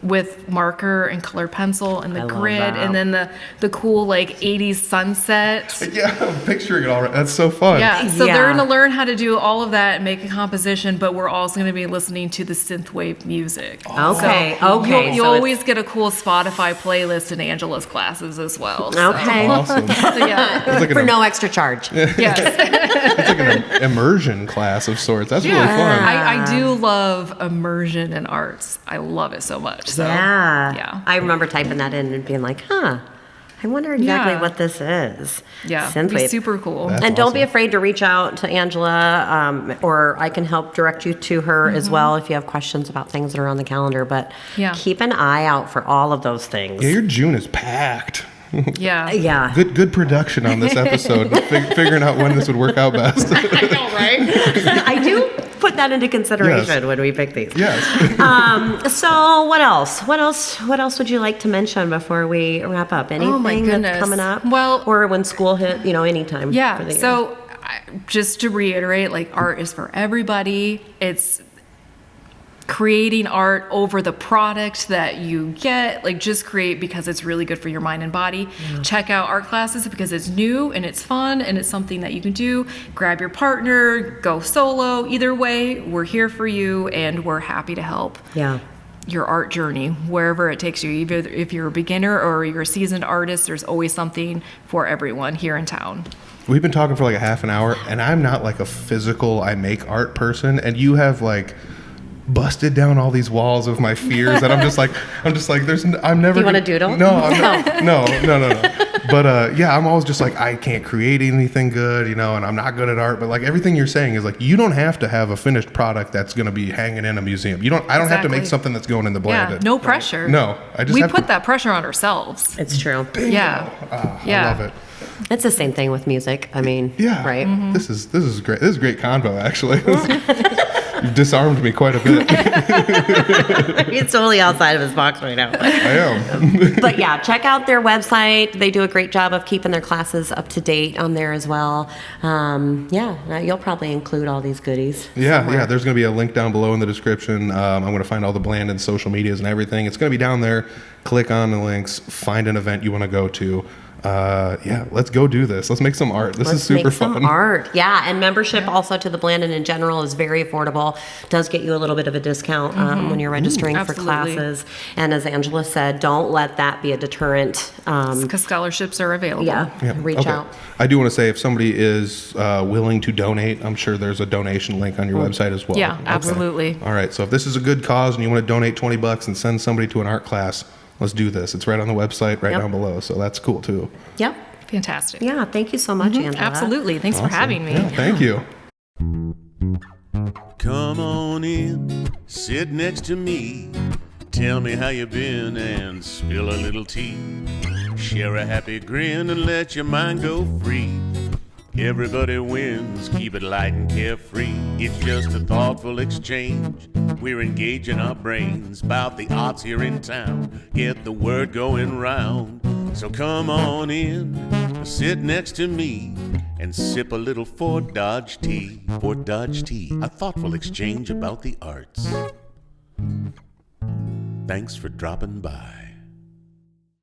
with marker and colored pencil and the I love grid that. and then the cool like 80s sunset. Yeah, I'm picturing it all right. That's so fun. Yeah, so Yeah. they're going to learn how to do all of that and make a composition, but we're also going to be listening to the synthwave music. Okay, So okay. You so always get a cool Spotify playlist in Angela's classes as well. So, Okay. Awesome. It's so yeah. like For an, no extra charge. Yes. it's like an immersion class of sorts. That's really fun. I do love immersion in arts. I love it so much. So, Yeah. Yeah. I remember typing that in and being like, I wonder exactly Yeah. what this is. Yeah. It'd be Synthwave. super cool. That's And don't be awesome. afraid to reach out to Angela, or I can help direct you to her as well if you have questions about things that are on the calendar. But Yeah. keep an eye out for all of those things. Yeah, your June is packed. Yeah. Yeah. Good production on this episode. Figuring out when this would work out best. I know, right? I do put that into consideration Yes. when we pick these. Yes. So what else? What else would you like to mention before we wrap up? Anything Oh, my that's goodness. coming up? Well- or when school hit, anytime. for Yeah. the year. So just to reiterate, like art is for everybody. It's creating art over the product that you get. Like just create because it's really good for your mind and body. Check out art classes because it's new and it's fun and it's something that you can do. Grab your partner, go solo. Either way, we're here for you and we're happy to help. Yeah. Your art journey, wherever it takes you. Either if you're a beginner or you're a seasoned artist, there's always something for everyone here in town. We've been talking for like a half an hour, and I'm not like a physical, I make art person, and you have like busted down all these walls of my fears, and I'm just like, I'm never. You want to doodle? No, I'm not. No. But yeah, I'm always just like, I can't create anything good, you know, and I'm not good at art. But like everything you're saying is like, you don't have to have a finished product that's going to be hanging in a museum. I don't have to make something that's going in the Blanden. Yeah, no pressure. No, we put that pressure on ourselves. It's true. Yeah. I love it. It's the same thing with music. I mean, Yeah. right? Mm-hmm. This is great. This is great convo, actually. You've disarmed me quite a bit. He's totally outside of his box right now. I am. But yeah, check out their website. They do a great job of keeping their classes up to date on there as well. You'll probably include all these goodies. Yeah. There's going to be a link down below in the description. I'm going to find all the Blanden social medias and everything. It's going to be down there. Click on the links. Find an event you want to go to. Let's go do this. Let's make some art. This is super fun. Some art. Yeah, and membership also to the Blanden in general is very affordable. Does get you a little bit of a discount when you're registering for classes. And as Angela said, don't let that be a deterrent. Because scholarships are available. Reach out. I do want to say, if somebody is willing to donate, I'm sure there's a donation link on your website as well. Yeah, absolutely. All right. So if this is a good cause and you want to donate $20 and send somebody to an art class, let's do this. It's right on the website, right down below. So that's cool too. Yep. Fantastic. Yeah. Thank you so much, Angela. Absolutely. Thanks for having me. Yeah, thank you. Come on in, sit next to me. Tell me how you been and spill a little tea. Share a happy grin and let your mind go free. Everybody wins, keep it light and carefree. It's just a thoughtful exchange. We're engaging our brains about the arts here in town. Get the word going round. So come on in, sit next to me, and sip a little Fort Dodge tea. Fort Dodge tea, a thoughtful exchange about the arts. Thanks for dropping by.